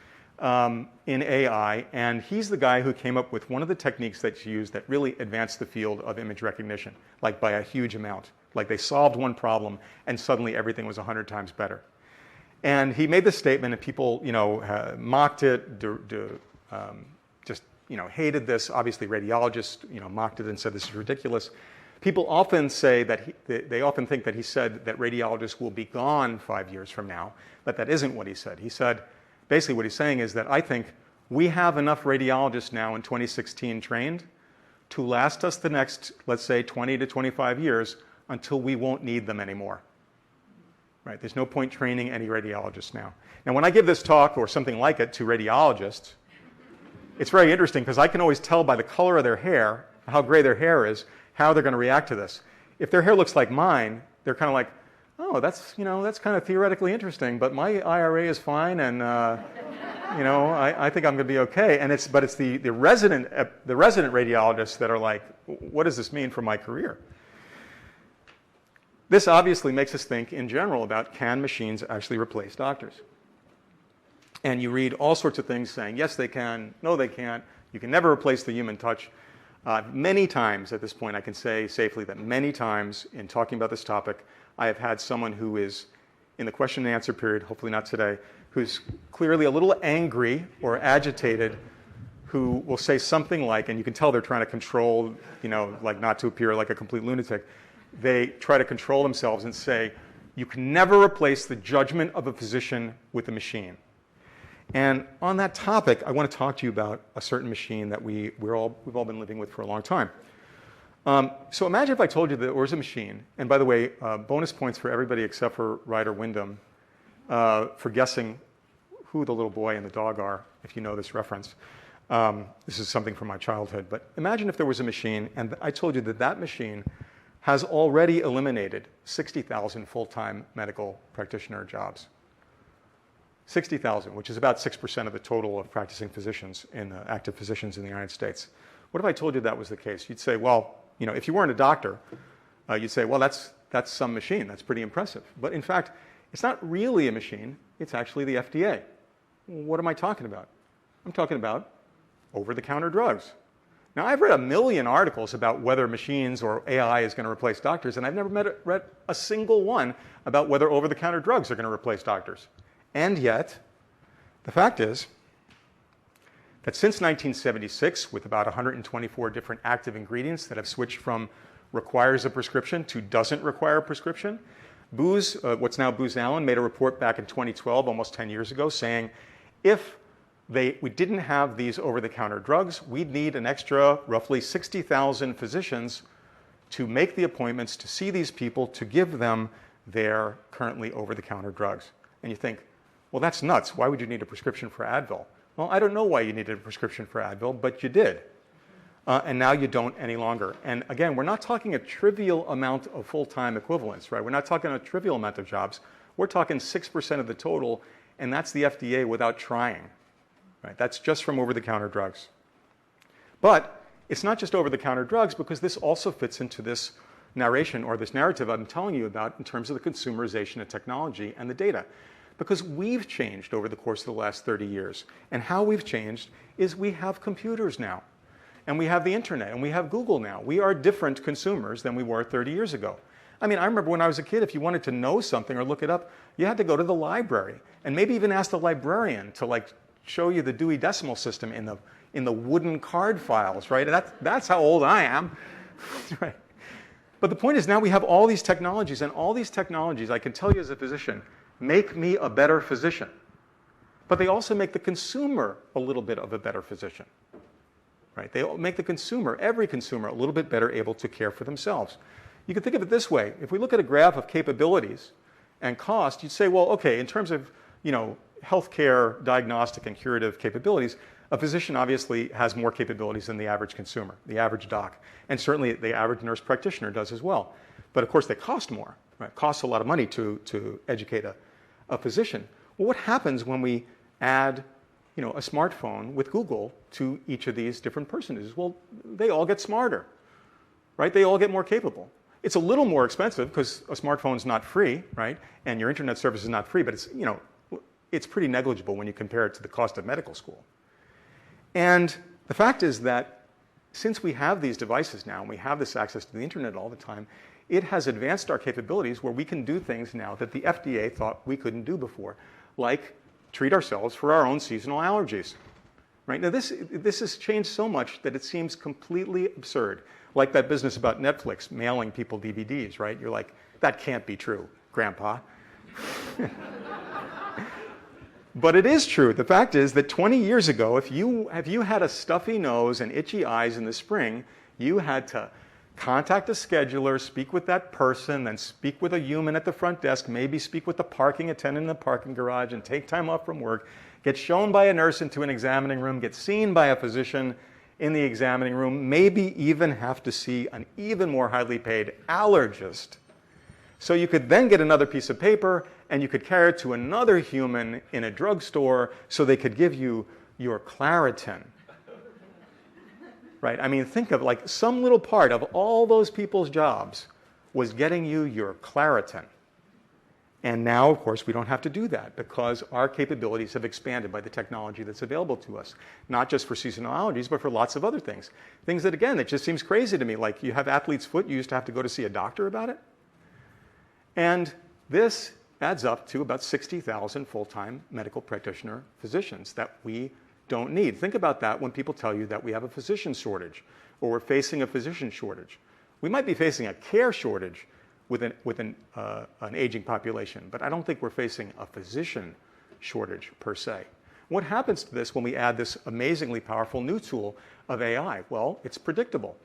in AI, and he's the guy who came up with one of the techniques that's used that really advanced the field of image recognition, like by a huge amount. Like they solved one problem, and suddenly everything was 100 times better. And he made this statement, and people, mocked it, just, hated this. Obviously, radiologists, mocked it and said this is ridiculous. People often say they often think that he said that radiologists will be gone 5 years from now, but that isn't what he said. He said, basically what he's saying is that I think we have enough radiologists now in 2016 trained to last us the next, let's say, 20 to 25 years until we won't need them anymore. Right? There's no point training any radiologists now. Now, when I give this talk or something like it to radiologists, it's very interesting because I can always tell by the color of their hair, how gray their hair is, how they're going to react to this. If their hair looks like mine, they're kind of like, oh, that's kind of theoretically interesting, but my IRA is fine, and I think I'm going to be okay. And it's the resident radiologists that are like, what does this mean for my career? This obviously makes us think in general about, can machines actually replace doctors? And you read all sorts of things saying, yes, they can, no, they can't. You can never replace the human touch. Many times at this point, I can say safely that many times in talking about this topic, I have had someone who is in the question and answer period, hopefully not today, who's clearly a little angry or agitated, who will say something like, and you can tell they're trying to control, like not to appear like a complete lunatic. They try to control themselves and say, you can never replace the judgment of a physician with a machine. And on that topic, I want to talk to you about a certain machine that we've all been living with for a long time. So imagine if I told you that there was a machine, and by the way, bonus points for everybody except for Ryder Wyndham for guessing who the little boy and the dog are, if you know this reference. This is something from my childhood, but imagine if there was a machine, and I told you that that machine has already eliminated 60,000 full-time medical practitioner jobs. 60,000, which is about 6% of the total of practicing physicians active physicians in the United States. What if I told you that was the case? You'd say, well, you know, if you weren't a doctor, you'd say, well, that's some machine. That's pretty impressive. But in fact, it's not really a machine. It's actually the FDA. What am I talking about? I'm talking about over-the-counter drugs. Now, I've read a million articles about whether machines or AI is going to replace doctors, and I've never read a single one about whether over-the-counter drugs are going to replace doctors. And yet, the fact is that since 1976, with about 124 different active ingredients that have switched from requires a prescription to doesn't require a prescription, Booz, what's now Booz Allen, made a report back in 2012, almost 10 years ago, saying if we didn't have these over-the-counter drugs, we'd need an extra roughly 60,000 physicians to make the appointments to see these people, to give them their currently over-the-counter drugs. And you think, well, that's nuts. Why would you need a prescription for Advil? Well, I don't know why you needed a prescription for Advil, but you did. And now you don't any longer. And again, we're not talking a trivial amount of full-time equivalents, right? We're not talking a trivial amount of jobs. We're talking 6% of the total, and that's the FDA without trying. Right? That's just from over-the-counter drugs. But it's not just over-the-counter drugs, because this also fits into this narration or this narrative I'm telling you about in terms of the consumerization of technology and the data. Because we've changed over the course of the last 30 years. And how we've changed is we have computers now. And we have the internet, and we have Google now. We are different consumers than we were 30 years ago. I mean, I remember when I was a kid, if you wanted to know something or look it up, you had to go to the library and maybe even ask the librarian to show you the Dewey Decimal System in the wooden card files, right? That's how old I am, right? But the point is now we have all these technologies, and all these technologies, I can tell you as a physician, make me a better physician. But they also make the consumer a little bit of a better physician, right? They make the consumer, every consumer, a little bit better able to care for themselves. You can think of it this way. If we look at a graph of capabilities and cost, you'd say, well, okay, in terms of, healthcare, diagnostic, and curative capabilities, a physician obviously has more capabilities than the average consumer, the average doc. And certainly the average nurse practitioner does as well. But of course, they cost more. Right? It costs a lot of money to educate a physician. Well, what happens when we add a smartphone with Google to each of these different personages? Well, they all get smarter, right? They all get more capable. It's a little more expensive because a smartphone's not free, right? And your internet service is not free, but it's pretty negligible when you compare it to the cost of medical school. And the fact is that since we have these devices now and we have this access to the internet all the time, it has advanced our capabilities where we can do things now that the FDA thought we couldn't do before, like treat ourselves for our own seasonal allergies. Right? Now this has changed so much that it seems completely absurd. Like that business about Netflix mailing people DVDs, right? You're like, that can't be true, Grandpa. But it is true. The fact is that 20 years ago, if you had a stuffy nose and itchy eyes in the spring, you had to contact a scheduler, speak with that person, then speak with a human at the front desk, maybe speak with the parking attendant in the parking garage, and take time off from work, get shown by a nurse into an examining room, get seen by a physician in the examining room, maybe even have to see an even more highly paid allergist. So you could then get another piece of paper and you could carry it to another human in a drugstore so they could give you your Claritin. Right? I mean, think of some little part of all those people's jobs was getting you your Claritin. And now, of course, we don't have to do that because our capabilities have expanded by the technology that's available to us, not just for seasonal allergies, but for lots of other things. Things that, again, it just seems crazy to me. Like you have athlete's foot, you used to have to go to see a doctor about it. And this adds up to about 60,000 full-time medical practitioner physicians that we don't need. Think about that when people tell you that we have a physician shortage or we're facing a physician shortage. We might be facing a care shortage with an aging population, but I don't think we're facing a physician shortage per se. What happens to this when we add this amazingly powerful new tool of AI? Well, it's predictable.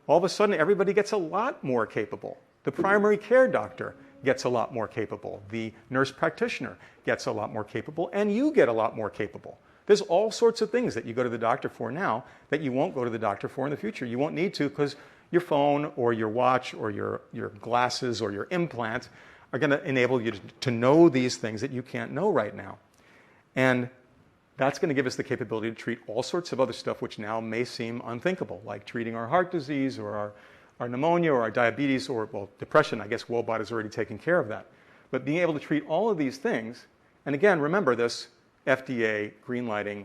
all of a sudden everybody gets a lot more capable. The primary care doctor gets a lot more capable. The nurse practitioner gets a lot more capable, and you get a lot more capable. There's all sorts of things that you go to the doctor for now that you won't go to the doctor for in the future. You won't need to because your phone or your watch or your glasses or your implant are going to enable you to know these things that you can't know right now. And that's going to give us the capability to treat all sorts of other stuff which now may seem unthinkable, like treating our heart disease or our pneumonia or our diabetes or, well, depression. I guess Walbot has already taken care of that. But being able to treat all of these things, and again, remember this, FDA greenlighting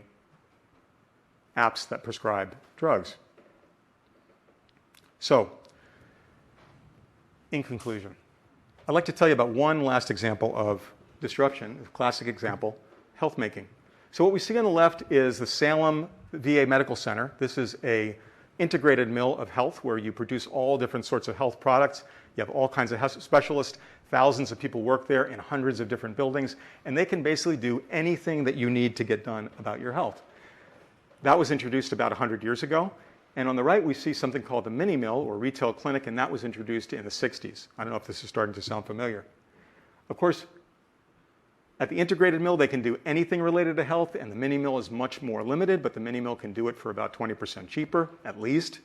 apps that prescribe drugs. So, in conclusion, I'd like to tell you about one last example of disruption, a classic example, health making. So what we see on the left is the Salem VA Medical Center. This is a integrated mill of health where you produce all different sorts of health products. You have all kinds of health specialists. Thousands of people work there in hundreds of different buildings, and they can basically do anything that you need to get done about your health. That was introduced about 100 years ago. And on the right, we see something called the mini mill or retail clinic, and that was introduced in the 60s. I don't know if this is starting to sound familiar. Of course, at the integrated mill, they can do anything related to health, and the mini mill is much more limited, but the mini mill can do it for about 20% cheaper, at least.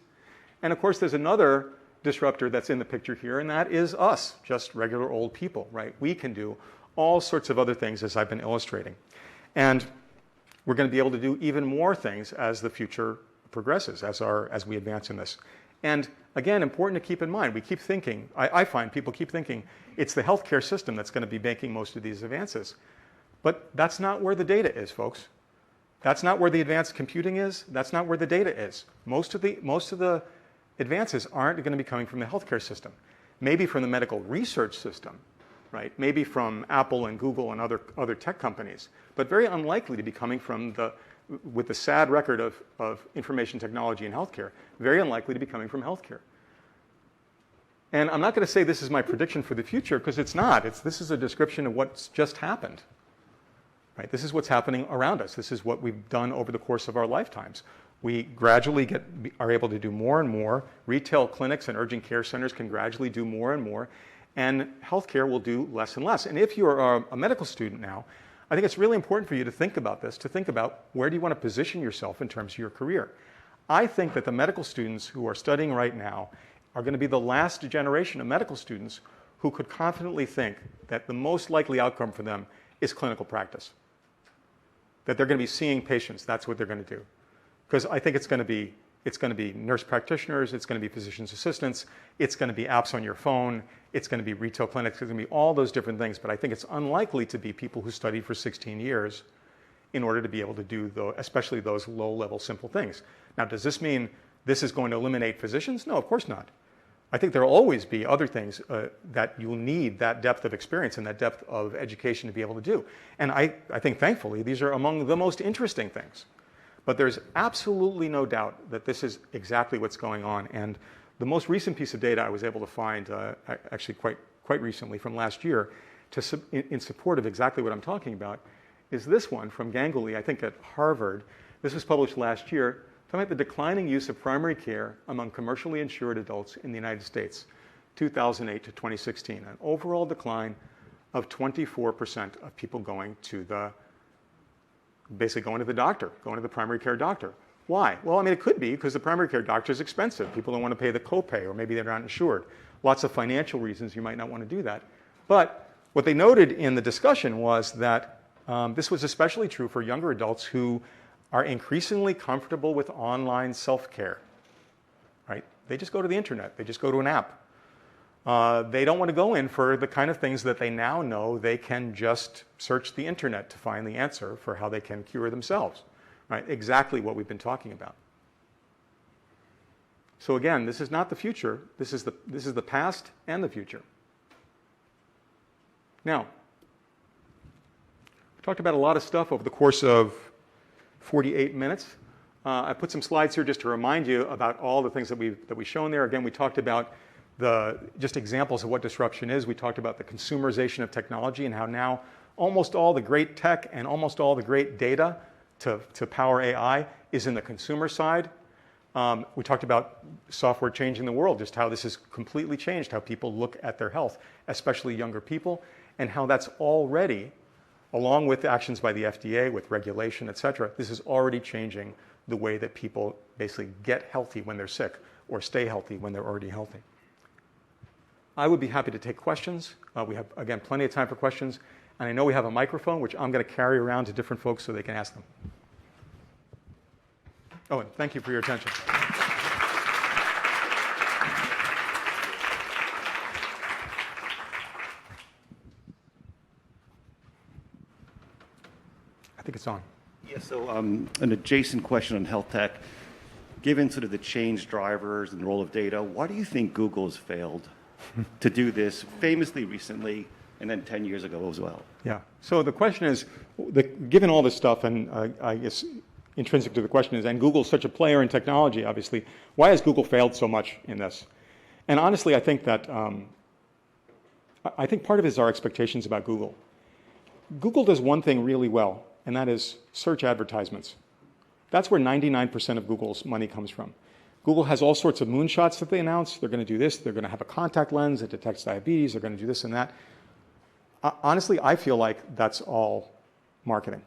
And of course, there's another disruptor that's in the picture here, and that is us, just regular old people, right? We can do all sorts of other things, as I've been illustrating. And we're going to be able to do even more things as the future progresses, as we advance in this. And again, important to keep in mind, we keep thinking, I find people keep thinking, it's the healthcare system that's going to be making most of these advances. But that's not where the data is, folks. That's not where the advanced computing is. That's not where the data is. Most of the advances aren't going to be coming from the healthcare system. Maybe from the medical research system, right? Maybe from Apple and Google and other tech companies, but very unlikely to be coming from with the sad record of information technology in healthcare, very unlikely to be coming from healthcare. And I'm not going to say this is my prediction for the future, because it's not. This is a description of what's just happened. Right? This is what's happening around us. This is what we've done over the course of our lifetimes. We gradually are able to do more and more. Retail clinics and urgent care centers can gradually do more and more. And healthcare will do less and less. And if you are a medical student now, I think it's really important for you to think about this, to think about where do you want to position yourself in terms of your career. I think that the medical students who are studying right now are going to be the last generation of medical students who could confidently think that the most likely outcome for them is clinical practice. That they're going to be seeing patients, that's what they're going to do. Because I think it's going to be nurse practitioners, it's going to be physician's assistants, it's going to be apps on your phone, it's going to be retail clinics, it's going to be all those different things. But I think it's unlikely to be people who studied for 16 years in order to be able to do, especially those low-level simple things. Now, does this mean this is going to eliminate physicians? No, of course not. I think there will always be other things that you'll need that depth of experience and that depth of education to be able to do. And I think, thankfully, these are among the most interesting things. But there's absolutely no doubt that this is exactly what's going on. And the most recent piece of data I was able to find, actually quite recently from last year, in support of exactly what I'm talking about, is this one from Ganguly, I think at Harvard. This was published last year, talking about the declining use of primary care among commercially insured adults in the United States, 2008 to 2016. An overall decline of 24% of people basically going to the doctor, going to the primary care doctor. Why? Well, I mean, it could be because the primary care doctor is expensive. People don't want to pay the copay, or maybe they're not insured. Lots of financial reasons you might not want to do that. But what they noted in the discussion was that this was especially true for younger adults who are increasingly comfortable with online self-care. Right? They just go to the internet. They just go to an app. They don't want to go in for the kind of things that they now know they can just search the internet to find the answer for how they can cure themselves. Right? Exactly what we've been talking about. So again, this is not the future. This is the past and the future. Now, we talked about a lot of stuff over the course of 48 minutes. I put some slides here just to remind you about all the things that we've shown there. Again, we talked about just examples of what disruption is. We talked about the consumerization of technology and how now almost all the great tech and almost all the great data to power AI is in the consumer side. We talked about software changing the world, just how this has completely changed how people look at their health, especially younger people, and how that's already, along with actions by the FDA, with regulation, et cetera, this is already changing the way that people basically get healthy when they're sick or stay healthy when they're already healthy. I would be happy to take questions. We have, again, plenty of time for questions. And I know we have a microphone, which I'm going to carry around to different folks so they can ask them. Oh, and thank you for your attention. I think it's on. Yeah, so an adjacent question on health tech. Given sort of the change drivers and the role of data, why do you think Google's failed to do this famously recently and then 10 years ago as well? Yeah. So the question is, given all this stuff, and I guess intrinsic to the question is, and Google's such a player in technology, obviously, why has Google failed so much in this? And honestly, I think that I think part of it is our expectations about Google. Google does one thing really well, and that is search advertisements. That's where 99% of Google's money comes from. Google has all sorts of moonshots that they announce. They're going to do this. They're going to have a contact lens that detects diabetes. They're going to do this and that. Honestly, I feel like that's all marketing.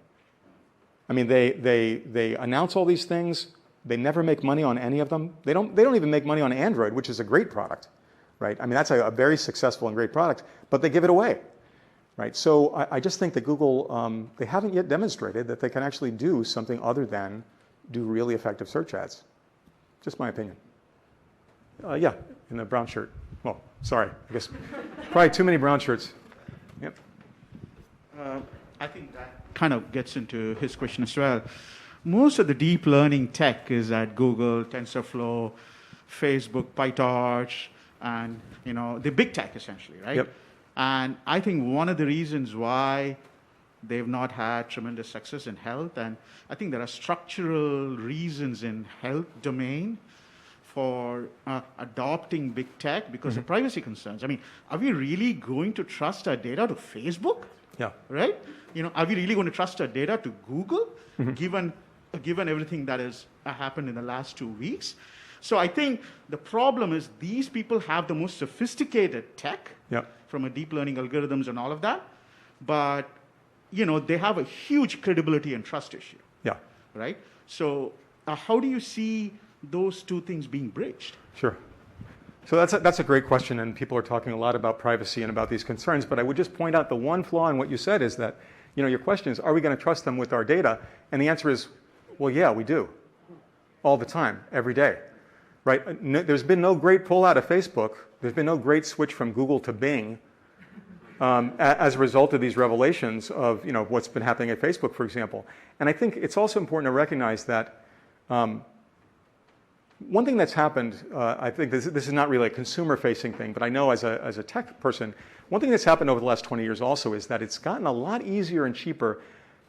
I mean, they announce all these things. They never make money on any of them. They don't even make money on Android, which is a great product, right? I mean, that's a very successful and great product, but they give it away, right? So I just think that Google, they haven't yet demonstrated that they can actually do something other than do really effective search ads. Just my opinion. Yeah, in the brown shirt. Well, sorry, I guess probably too many brown shirts. Yep. I think that kind of gets into his question as well. Most of the deep learning tech is at Google, TensorFlow, Facebook, PyTorch, and the big tech essentially, right? Yep. And I think one of the reasons why they've not had tremendous success in health, and I think there are structural reasons in health domain for adopting big tech because of privacy concerns. I mean, are we really going to trust our data to Facebook? Yeah. Right? Are we really going to trust our data to Google, given everything that has happened in the last 2 weeks? So I think the problem is these people have the most sophisticated tech from a deep learning algorithms and all of that, but they have a huge credibility and trust issue. Yeah. Right? So how do you see those two things being bridged? Sure. So that's a great question, and people are talking a lot about privacy and about these concerns, but I would just point out the one flaw in what you said is that, your question is, are we going to trust them with our data? And the answer is, well, yeah, we do. All the time, every day. Right? There's been no great pull out of Facebook. There's been no great switch from Google to Bing as a result of these revelations of what's been happening at Facebook, for example. And I think it's also important to recognize that one thing that's happened, I think this is not really a consumer-facing thing, but I know as a tech person, one thing that's happened over the last 20 years also is that it's gotten a lot easier and cheaper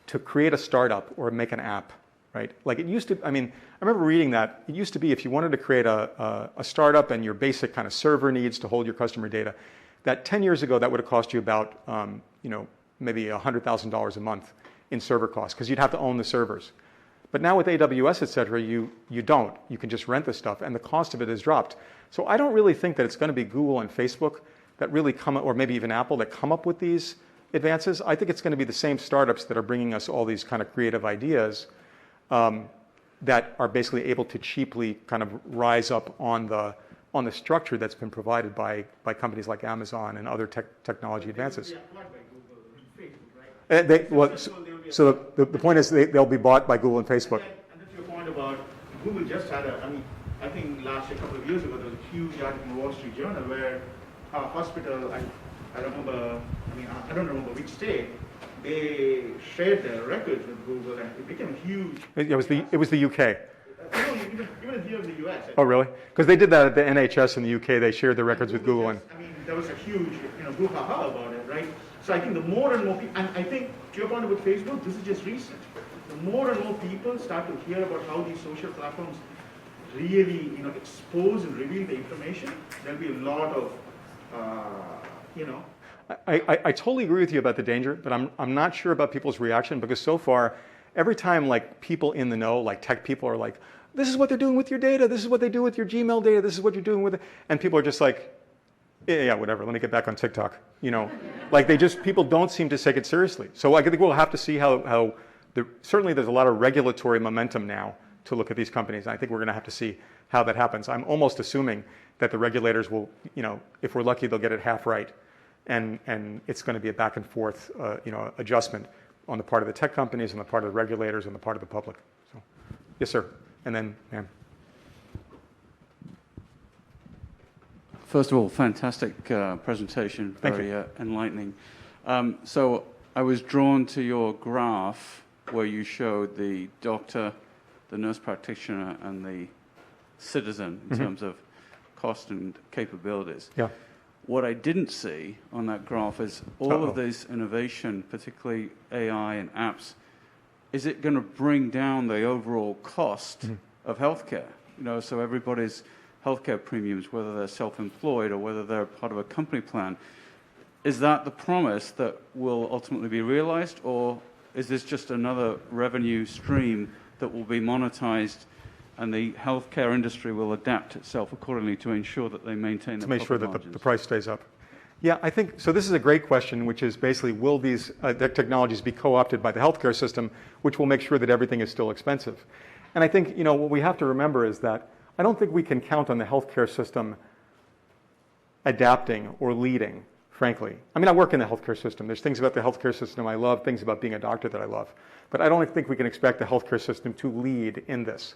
to create a startup or make an app, right? Like it used to, I remember reading that. It used to be if you wanted to create a startup and your basic kind of server needs to hold your customer data, that 10 years ago, that would have cost you about, maybe $100,000 a month in server costs because you'd have to own the servers. But now with AWS, et cetera, you don't. You can just rent the stuff, and the cost of it has dropped. So I don't really think that it's going to be Google and Facebook that really come, or maybe even Apple, that come up with these advances. I think it's going to be the same startups that are bringing us all these kind of creative ideas that are basically able to cheaply kind of rise up on the structure that's been provided by companies like Amazon and other technology advances. So the point is they'll be bought by Google and Facebook. And that's your point about Google just had I think a couple of years ago, there was a huge article in the Wall Street Journal where a hospital, I don't remember which state, they shared their records with Google and it became huge. It was the UK. No, even here in the US. Oh, really? Because they did that at the NHS in the UK. They shared their records with Google. There was a huge brouhaha about it, right? So I think the more and more people, and I think to your point about Facebook, this is just recent. The more and more people start to hear about how these social platforms really, expose and reveal the information, there'll be a lot of, I totally agree with you about the danger, but I'm not sure about people's reaction because so far, every time like people in the know, like tech people are like, this is what they're doing with your data. This is what they do with your Gmail data. This is what you're doing with it. And people are just like, yeah, whatever. Let me get back on TikTok. Like people don't seem to take it seriously. So I think we'll have to see how certainly there's a lot of regulatory momentum now to look at these companies. And I think we're going to have to see how that happens. I'm almost assuming that the regulators will, if we're lucky, they'll get it half right. And it's going to be a back and forth, adjustment on the part of the tech companies and the part of the regulators and the part of the public. So, yes, sir. And then, ma'am. First of all, fantastic presentation, very enlightening. So I was drawn to your graph where you showed the doctor, the nurse practitioner, and the citizen in terms of cost and capabilities. Yeah. What I didn't see on that graph is all of this innovation, particularly AI and apps. Is it going to bring down the overall cost of healthcare? So everybody's healthcare premiums, whether they're self-employed or whether they're part of a company plan, is that the promise that will ultimately be realized, or is this just another revenue stream that will be monetized and the healthcare industry will adapt itself accordingly to ensure that they maintain the make sure that margins? the price stays up? Yeah, I think, so this is a great question, which is basically, will these technologies be co-opted by the healthcare system, which will make sure that everything is still expensive? And I think, what we have to remember is that I don't think we can count on the healthcare system adapting or leading, frankly. I mean, I work in the healthcare system. There's things about the healthcare system I love, things about being a doctor that I love. But I don't think we can expect the healthcare system to lead in this.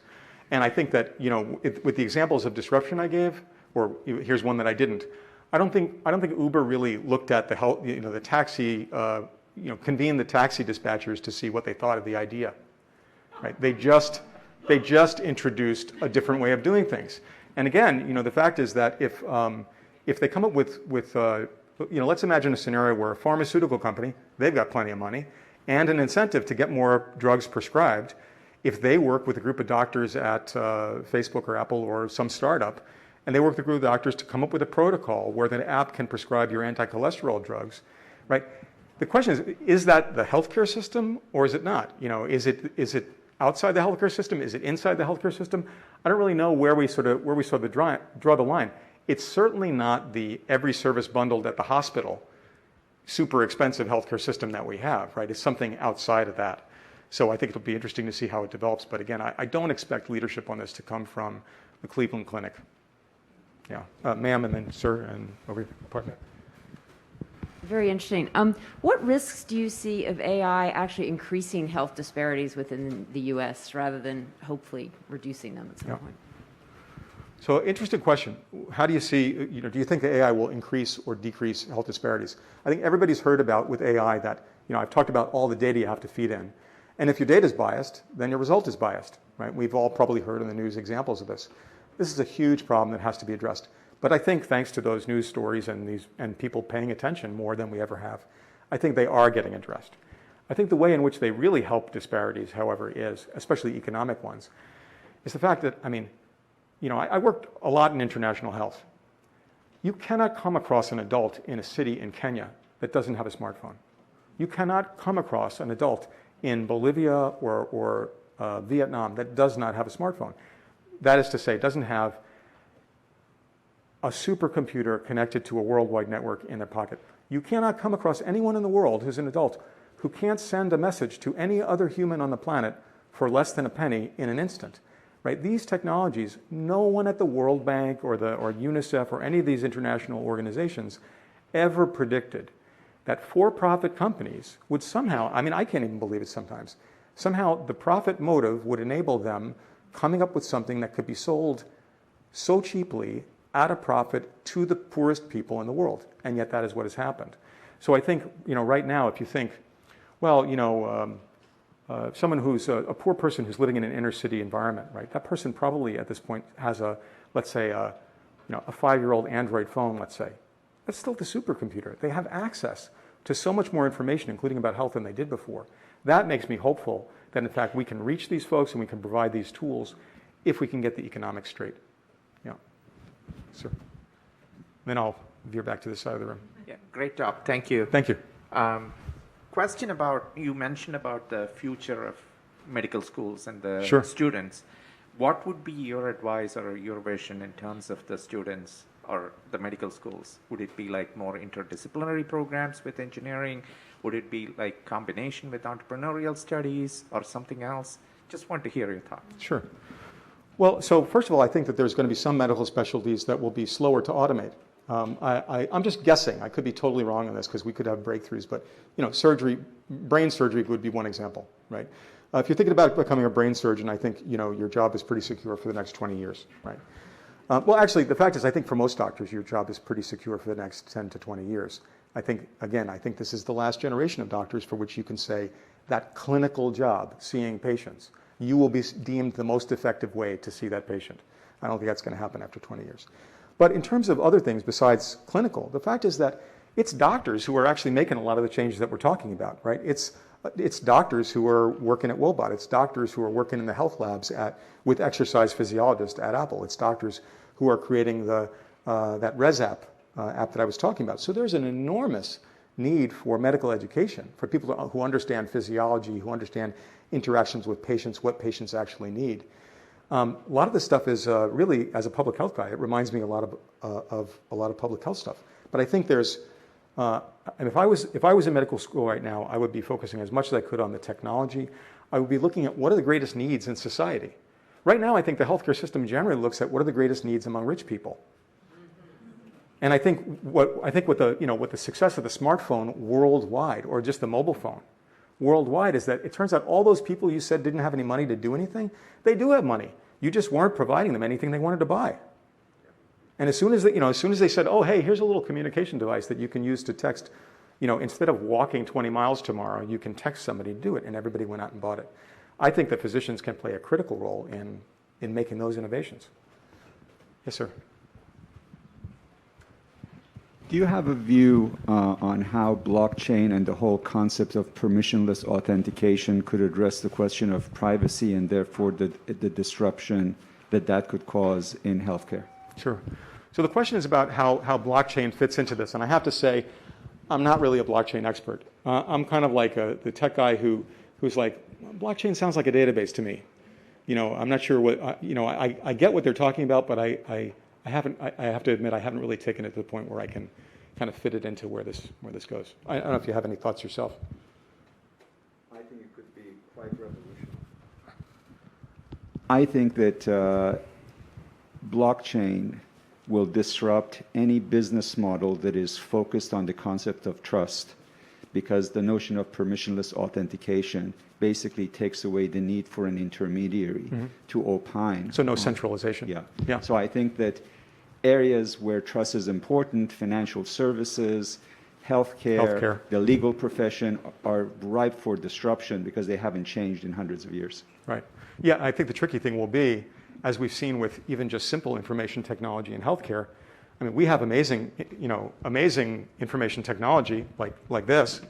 And I think that, with the examples of disruption I gave, or here's one that I didn't, I don't think Uber really looked at the taxi, convened the taxi dispatchers to see what they thought of the idea, right? They just introduced a different way of doing things. And again, the fact is that if they come up with let's imagine a scenario where a pharmaceutical company, they've got plenty of money, and an incentive to get more drugs prescribed. If they work with a group of doctors at Facebook or Apple or some startup, and they work with a group of doctors to come up with a protocol where the app can prescribe your anti-cholesterol drugs, right? The question is that the healthcare system or is it not? Is it outside the healthcare system? Is it inside the healthcare system? I don't really know where we sort of draw the line. It's certainly not the every service bundled at the hospital, super expensive healthcare system that we have, right? It's something outside of that. So I think it'll be interesting to see how it develops. But again, I don't expect leadership on this to come from the Cleveland Clinic. Yeah, ma'am, and then sir, and over your partner. Very interesting. What risks do you see of AI actually increasing health disparities within the U.S. rather than hopefully reducing them at some point? So interesting question. How do you see, do you think the AI will increase or decrease health disparities? I think everybody's heard about with AI that, I've talked about all the data you have to feed in. And if your data is biased, then your result is biased, right? We've all probably heard in the news examples of this. This is a huge problem that has to be addressed. But I think thanks to those news stories and people paying attention more than we ever have, I think they are getting addressed. I think the way in which they really help disparities, however, is, especially economic ones, is the fact that, I worked a lot in international health. You cannot come across an adult in a city in Kenya that doesn't have a smartphone. You cannot come across an adult in Bolivia or Vietnam that does not have a smartphone. That is to say, doesn't have a supercomputer connected to a worldwide network in their pocket. You cannot come across anyone in the world who's an adult who can't send a message to any other human on the planet for less than a penny in an instant. Right? These technologies, no one at the World Bank or UNICEF or any of these international organizations ever predicted that for-profit companies would somehow, I can't even believe it sometimes, somehow the profit motive would enable them coming up with something that could be sold so cheaply at a profit to the poorest people in the world. And yet that is what has happened. So I think, right now, if you think, well, someone who's a poor person who's living in an inner city environment, right? That person probably at this point has let's say, a 5-year-old Android phone, let's say. That's still the supercomputer. They have access to so much more information, including about health, than they did before. That makes me hopeful that, in fact, we can reach these folks and we can provide these tools if we can get the economics straight. Yeah. Sir. Then I'll veer back to this side of the room. Yeah, great talk. Thank you. Thank you. Question about, you mentioned about the future of medical schools and the Sure. students. what would be your advice or your vision in terms of the students or the medical schools? Would it be like more interdisciplinary programs with engineering? Would it be like combination with entrepreneurial studies or something else? Just want to hear your thoughts. Sure. Well, so first of all, I think that there's going to be some medical specialties that will be slower to automate. I'm just guessing. I could be totally wrong on this because we could have breakthroughs, but surgery, brain surgery would be one example, right? If you're thinking about becoming a brain surgeon, I think your job is pretty secure for the next 20 years, right? Well, actually, the fact is, I think for most doctors, your job is pretty secure for the next 10 to 20 years. I think this is the last generation of doctors for which you can say that clinical job, seeing patients, you will be deemed the most effective way to see that patient. I don't think that's going to happen after 20 years. But in terms of other things besides clinical, the fact is that it's doctors who are actually making a lot of the changes that we're talking about, right? It's doctors who are working at Walbot. It's doctors who are working in the health labs with exercise physiologists at Apple. It's doctors who are creating that ResApp app that I was talking about. So there's an enormous need for medical education, for people who understand physiology, who understand interactions with patients, what patients actually need. A lot of this stuff is really, as a public health guy, it reminds me a lot of a lot of public health stuff. But I think there's, and if I was in medical school right now, I would be focusing as much as I could on the technology. I would be looking at what are the greatest needs in society. Right now, I think the healthcare system generally looks at what are the greatest needs among rich people. And I think with the success of the smartphone worldwide, or just the mobile phone worldwide, is that it turns out all those people you said didn't have any money to do anything, they do have money. You just weren't providing them anything they wanted to buy. And as soon as they said, oh, hey, here's a little communication device that you can use to text, instead of walking 20 miles tomorrow, you can text somebody to do it, and everybody went out and bought it. I think that physicians can play a critical role in making those innovations. Yes, sir. Do you have a view on how blockchain and the whole concept of permissionless authentication could address the question of privacy and therefore the disruption that could cause in healthcare? Sure. So the question is about how blockchain fits into this. And I have to say, I'm not really a blockchain expert. I'm kind of like the tech guy who's like, blockchain sounds like a database to me. I'm not sure what, I get what they're talking about, but I have to admit, I haven't really taken it to the point where I can kind of fit it into where this goes. I don't know if you have any thoughts yourself. I think it could be quite revolutionary. I think that blockchain will disrupt any business model that is focused on the concept of trust, because the notion of permissionless authentication basically takes away the need for an intermediary to opine. So no centralization. Yeah. So I think that areas where trust is important, financial services, healthcare, the legal profession, are ripe for disruption because they haven't changed in hundreds of years. Right. Yeah, I think the tricky thing will be, as we've seen with even just simple information technology in healthcare, I mean, we have amazing information technology like this.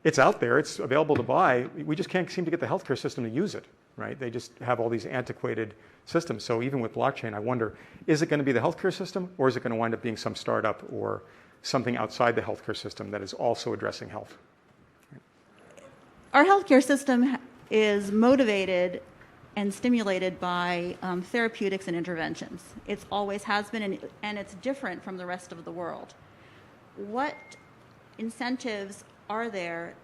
It's out there, it's available to buy. We just can't seem to get the healthcare system to use it, right? They just have all these antiquated systems. So even with blockchain, I wonder, is it going to be the healthcare system, or is it going to wind up being some startup or something outside the healthcare system that is also addressing health? Our healthcare system is motivated and stimulated by therapeutics and interventions. It always has been, and it's different from the rest of the world. What incentives are there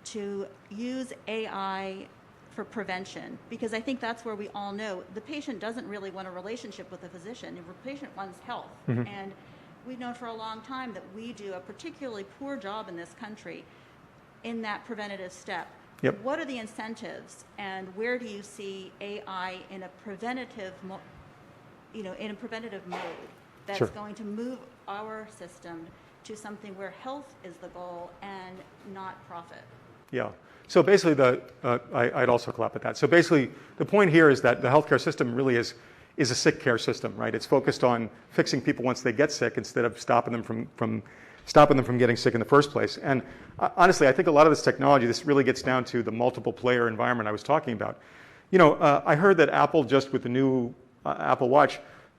to use AI for prevention? Because I think that's where we all know the patient doesn't really want a relationship with the physician. The patient wants health. And we've known for a long time that we do a particularly poor job in this country in that preventative step. Yep. What are the incentives, and where do you see AI in a preventative, mode that's Sure. going to move our system to something where health is the goal and not profit? Yeah. So basically, I'd also clap at that. So basically, the point here is that the healthcare system really is a sick care system, right? It's focused on fixing people once they get sick instead of stopping them from getting sick in the first place. And honestly, I think a lot of this technology, this really gets down to the multiple player environment I was talking about. I heard that Apple, just with the new Apple Watch,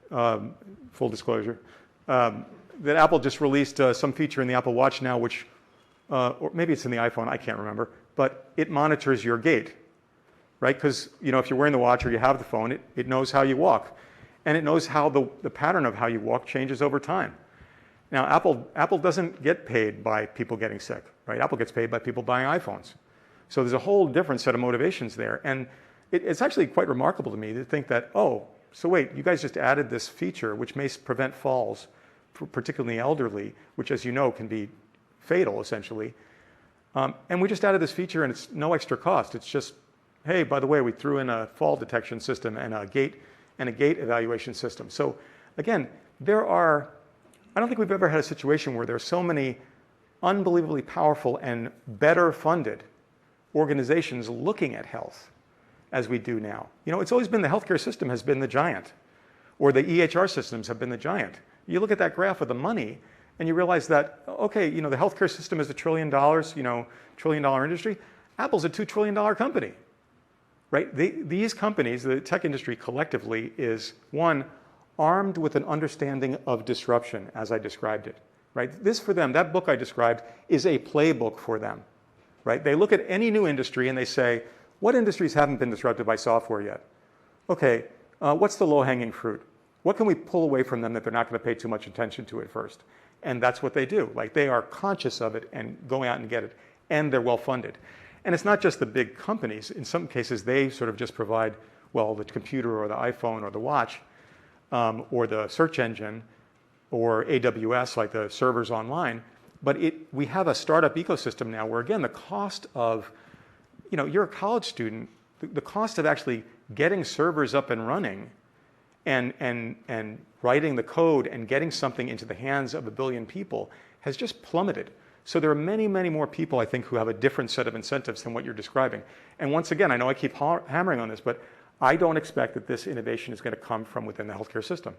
full disclosure, that Apple just released some feature in the Apple Watch now, which, or maybe it's in the iPhone, I can't remember, but it monitors your gait. right? Because if you're wearing the watch or you have the phone, it knows how you walk. And it knows how the pattern of how you walk changes over time. Now, Apple doesn't get paid by people getting sick, right? Apple gets paid by people buying iPhones. So there's a whole different set of motivations there. And it's actually quite remarkable to me to think that, oh, so wait, you guys just added this feature which may prevent falls, particularly elderly, which, as you know, can be fatal, essentially. And we just added this feature, and it's no extra cost. It's just, hey, by the way, we threw in a fall detection system and a gait evaluation system. So again, I don't think we've ever had a situation where there's so many unbelievably powerful and better funded organizations looking at health as we do now. It's always been the healthcare system has been the giant, or the EHR systems have been the giant. You look at that graph of the money, and you realize that, okay, the healthcare system is $1 trillion, $1 trillion industry. Apple's a $2 trillion company, right? These companies, the tech industry collectively, is one, armed with an understanding of disruption, as I described it, right? This for them, that book I described, is a playbook for them, right? They look at any new industry and they say, what industries haven't been disrupted by software yet? Okay, what's the low-hanging fruit? What can we pull away from them that they're not going to pay too much attention to at first? And that's what they do. Like, they are conscious of it and going out and get it, and they're well-funded. And it's not just the big companies. In some cases, they sort of just provide, well, the computer or the iPhone or the watch, or the search engine, or AWS, like the servers online. But we have a startup ecosystem now where, again, the cost of, you're a college student, the cost of actually getting servers up and running and writing the code and getting something into the hands of 1 billion people has just plummeted. So there are many, many more people, I think, who have a different set of incentives than what you're describing. And once again, I know I keep hammering on this, but I don't expect that this innovation is going to come from within the healthcare system.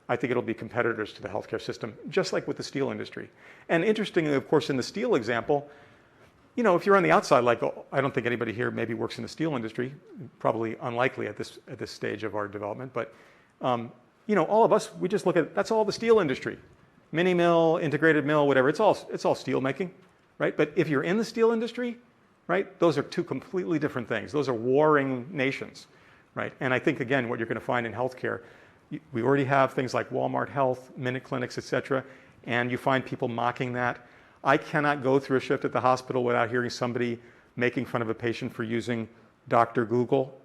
I think it'll be competitors to the healthcare system, just like with the steel industry. And interestingly, of course, in the steel example, if you're on the outside, like, I don't think anybody here maybe works in the steel industry, probably unlikely at this stage of our development, but all of us, we just look at, that's all the steel industry. Mini mill, integrated mill, whatever, it's all steel making, right? But if you're in the steel industry, right, those are two completely different things. Those are warring nations. Right? And I think, again, what you're going to find in healthcare, we already have things like Walmart Health, Minute Clinics, et cetera, and you find people mocking that. I cannot go through a shift at the hospital without hearing somebody making fun of a patient for using Dr. Google.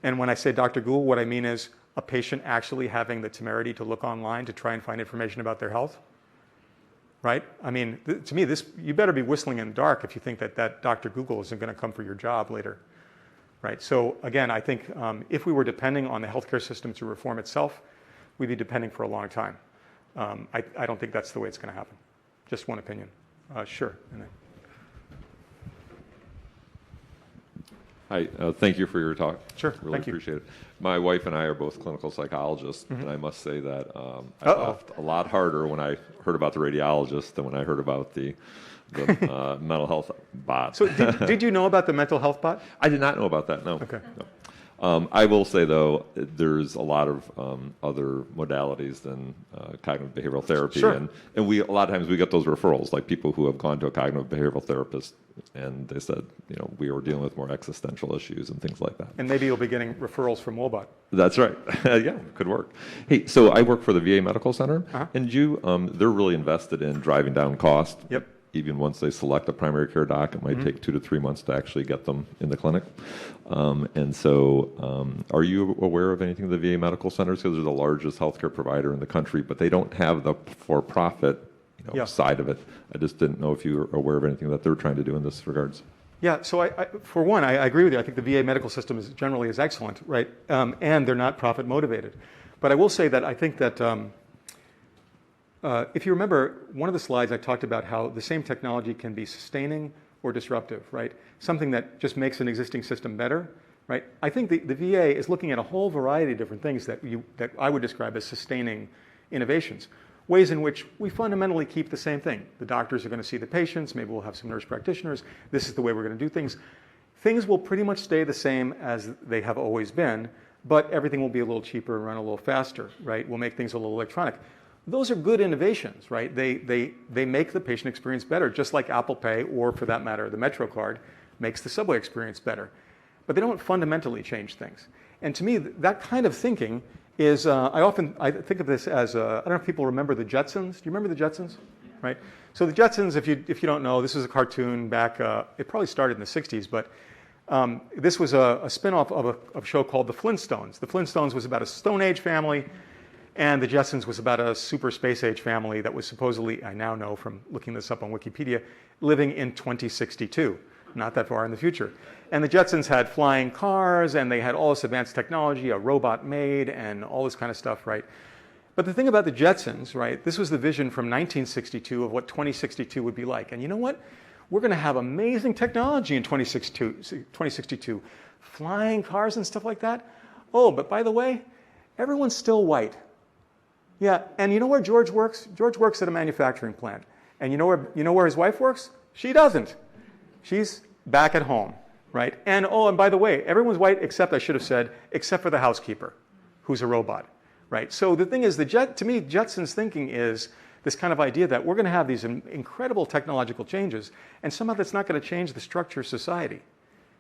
And when I say Dr. Google, what I mean is a patient actually having the temerity to look online to try and find information about their health. Right? I mean, to me, you better be whistling in the dark if you think that Dr. Google isn't going to come for your job later. Right. So again, I think if we were depending on the healthcare system to reform itself, we'd be depending for a long time. I don't think that's the way it's going to happen. Just one opinion. Sure. Hi, thank you for your talk. Sure, Really thank you. appreciate it. My wife and I are both clinical psychologists, and I must say that I laughed a lot harder when I heard about the radiologist than when I heard about the mental health bot. So did you know about the mental health bot? I did not know about that, no. Okay. No. I will say, though, there's a lot of other modalities than cognitive behavioral therapy. Sure. And a lot of times we get those referrals, like people who have gone to a cognitive behavioral therapist and they said, we were dealing with more existential issues and things like that. And maybe you'll be getting referrals from Walbot. That's right. Yeah, could work. Hey, so I work for the VA Medical Center, and they're really invested in driving down cost. Yep. Even once they select a primary care doc, it might take 2 to 3 months to actually get them in the clinic. And so are you aware of anything of the VA Medical Centers? Because they're the largest healthcare provider in the country, but they don't have the for-profit side of it. I just didn't know if you were aware of anything that they're trying to do in this regards. Yeah, so for one, I agree with you. I think the VA medical system generally is excellent, right? And they're not profit motivated. But I will say that I think that if you remember, one of the slides I talked about how the same technology can be sustaining or disruptive, right? Something that just makes an existing system better, right? I think the VA is looking at a whole variety of different things that I would describe as sustaining innovations. Ways in which we fundamentally keep the same thing. The doctors are going to see the patients, maybe we'll have some nurse practitioners, this is the way we're going to do things. Things will pretty much stay the same as they have always been, but everything will be a little cheaper and run a little faster, right? We'll make things a little electronic. Those are good innovations, right? They make the patient experience better, just like Apple Pay, or for that matter, the Metro card, makes the subway experience better. but they don't fundamentally change things. And to me, that kind of thinking is, I think of this as, I don't know if people remember the Jetsons. Do you remember the Jetsons? Right? So the Jetsons, if you don't know, this was a cartoon back, it probably started in the 60s, but this was a spin-off of a show called The Flintstones. The Flintstones was about a Stone Age family, and the Jetsons was about a super space age family that was supposedly, I now know from looking this up on Wikipedia, living in 2062, not that far in the future. And the Jetsons had flying cars, and they had all this advanced technology, a robot maid, and all this kind of stuff, right? But the thing about the Jetsons, right, this was the vision from 1962 of what 2062 would be like. And you know what? We're going to have amazing technology in 2062, flying cars and stuff like that. Oh, but by the way, everyone's still white. Yeah, and you know where George works? George works at a manufacturing plant. And you know where his wife works? She doesn't. She's back at home, right? And oh, and by the way, everyone's white except, I should have said, except for the housekeeper, who's a robot, right? So the thing is, to me, Jetson's thinking is this kind of idea that we're going to have these incredible technological changes, and somehow that's not going to change the structure of society.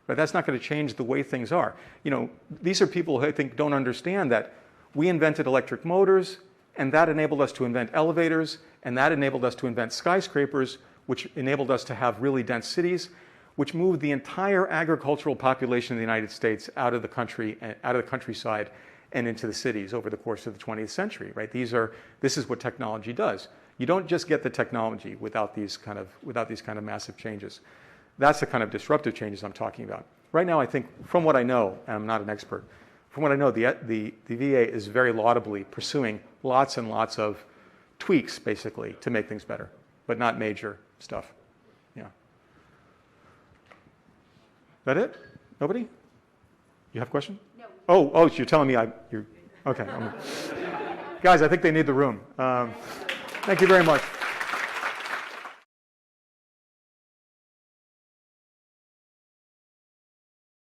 Right? That's not going to change the way things are. You know, these are people who I think don't understand that we invented electric motors, and that enabled us to invent elevators, and that enabled us to invent skyscrapers, which enabled us to have really dense cities, which moved the entire agricultural population of the United States out of the country, out of the countryside, and into the cities over the course of the 20th century. Right? This is what technology does. You don't just get the technology without these kind of massive changes. That's the kind of disruptive changes I'm talking about. Right now, I think, from what I know, and I'm not an expert, from what I know, the VA is very laudably pursuing lots and lots of tweaks, basically, to make things better, but not major stuff. Yeah. That it? Nobody? You have a question? No. Oh, you're telling me you're okay. Guys, I think they need the room. Thank you very much.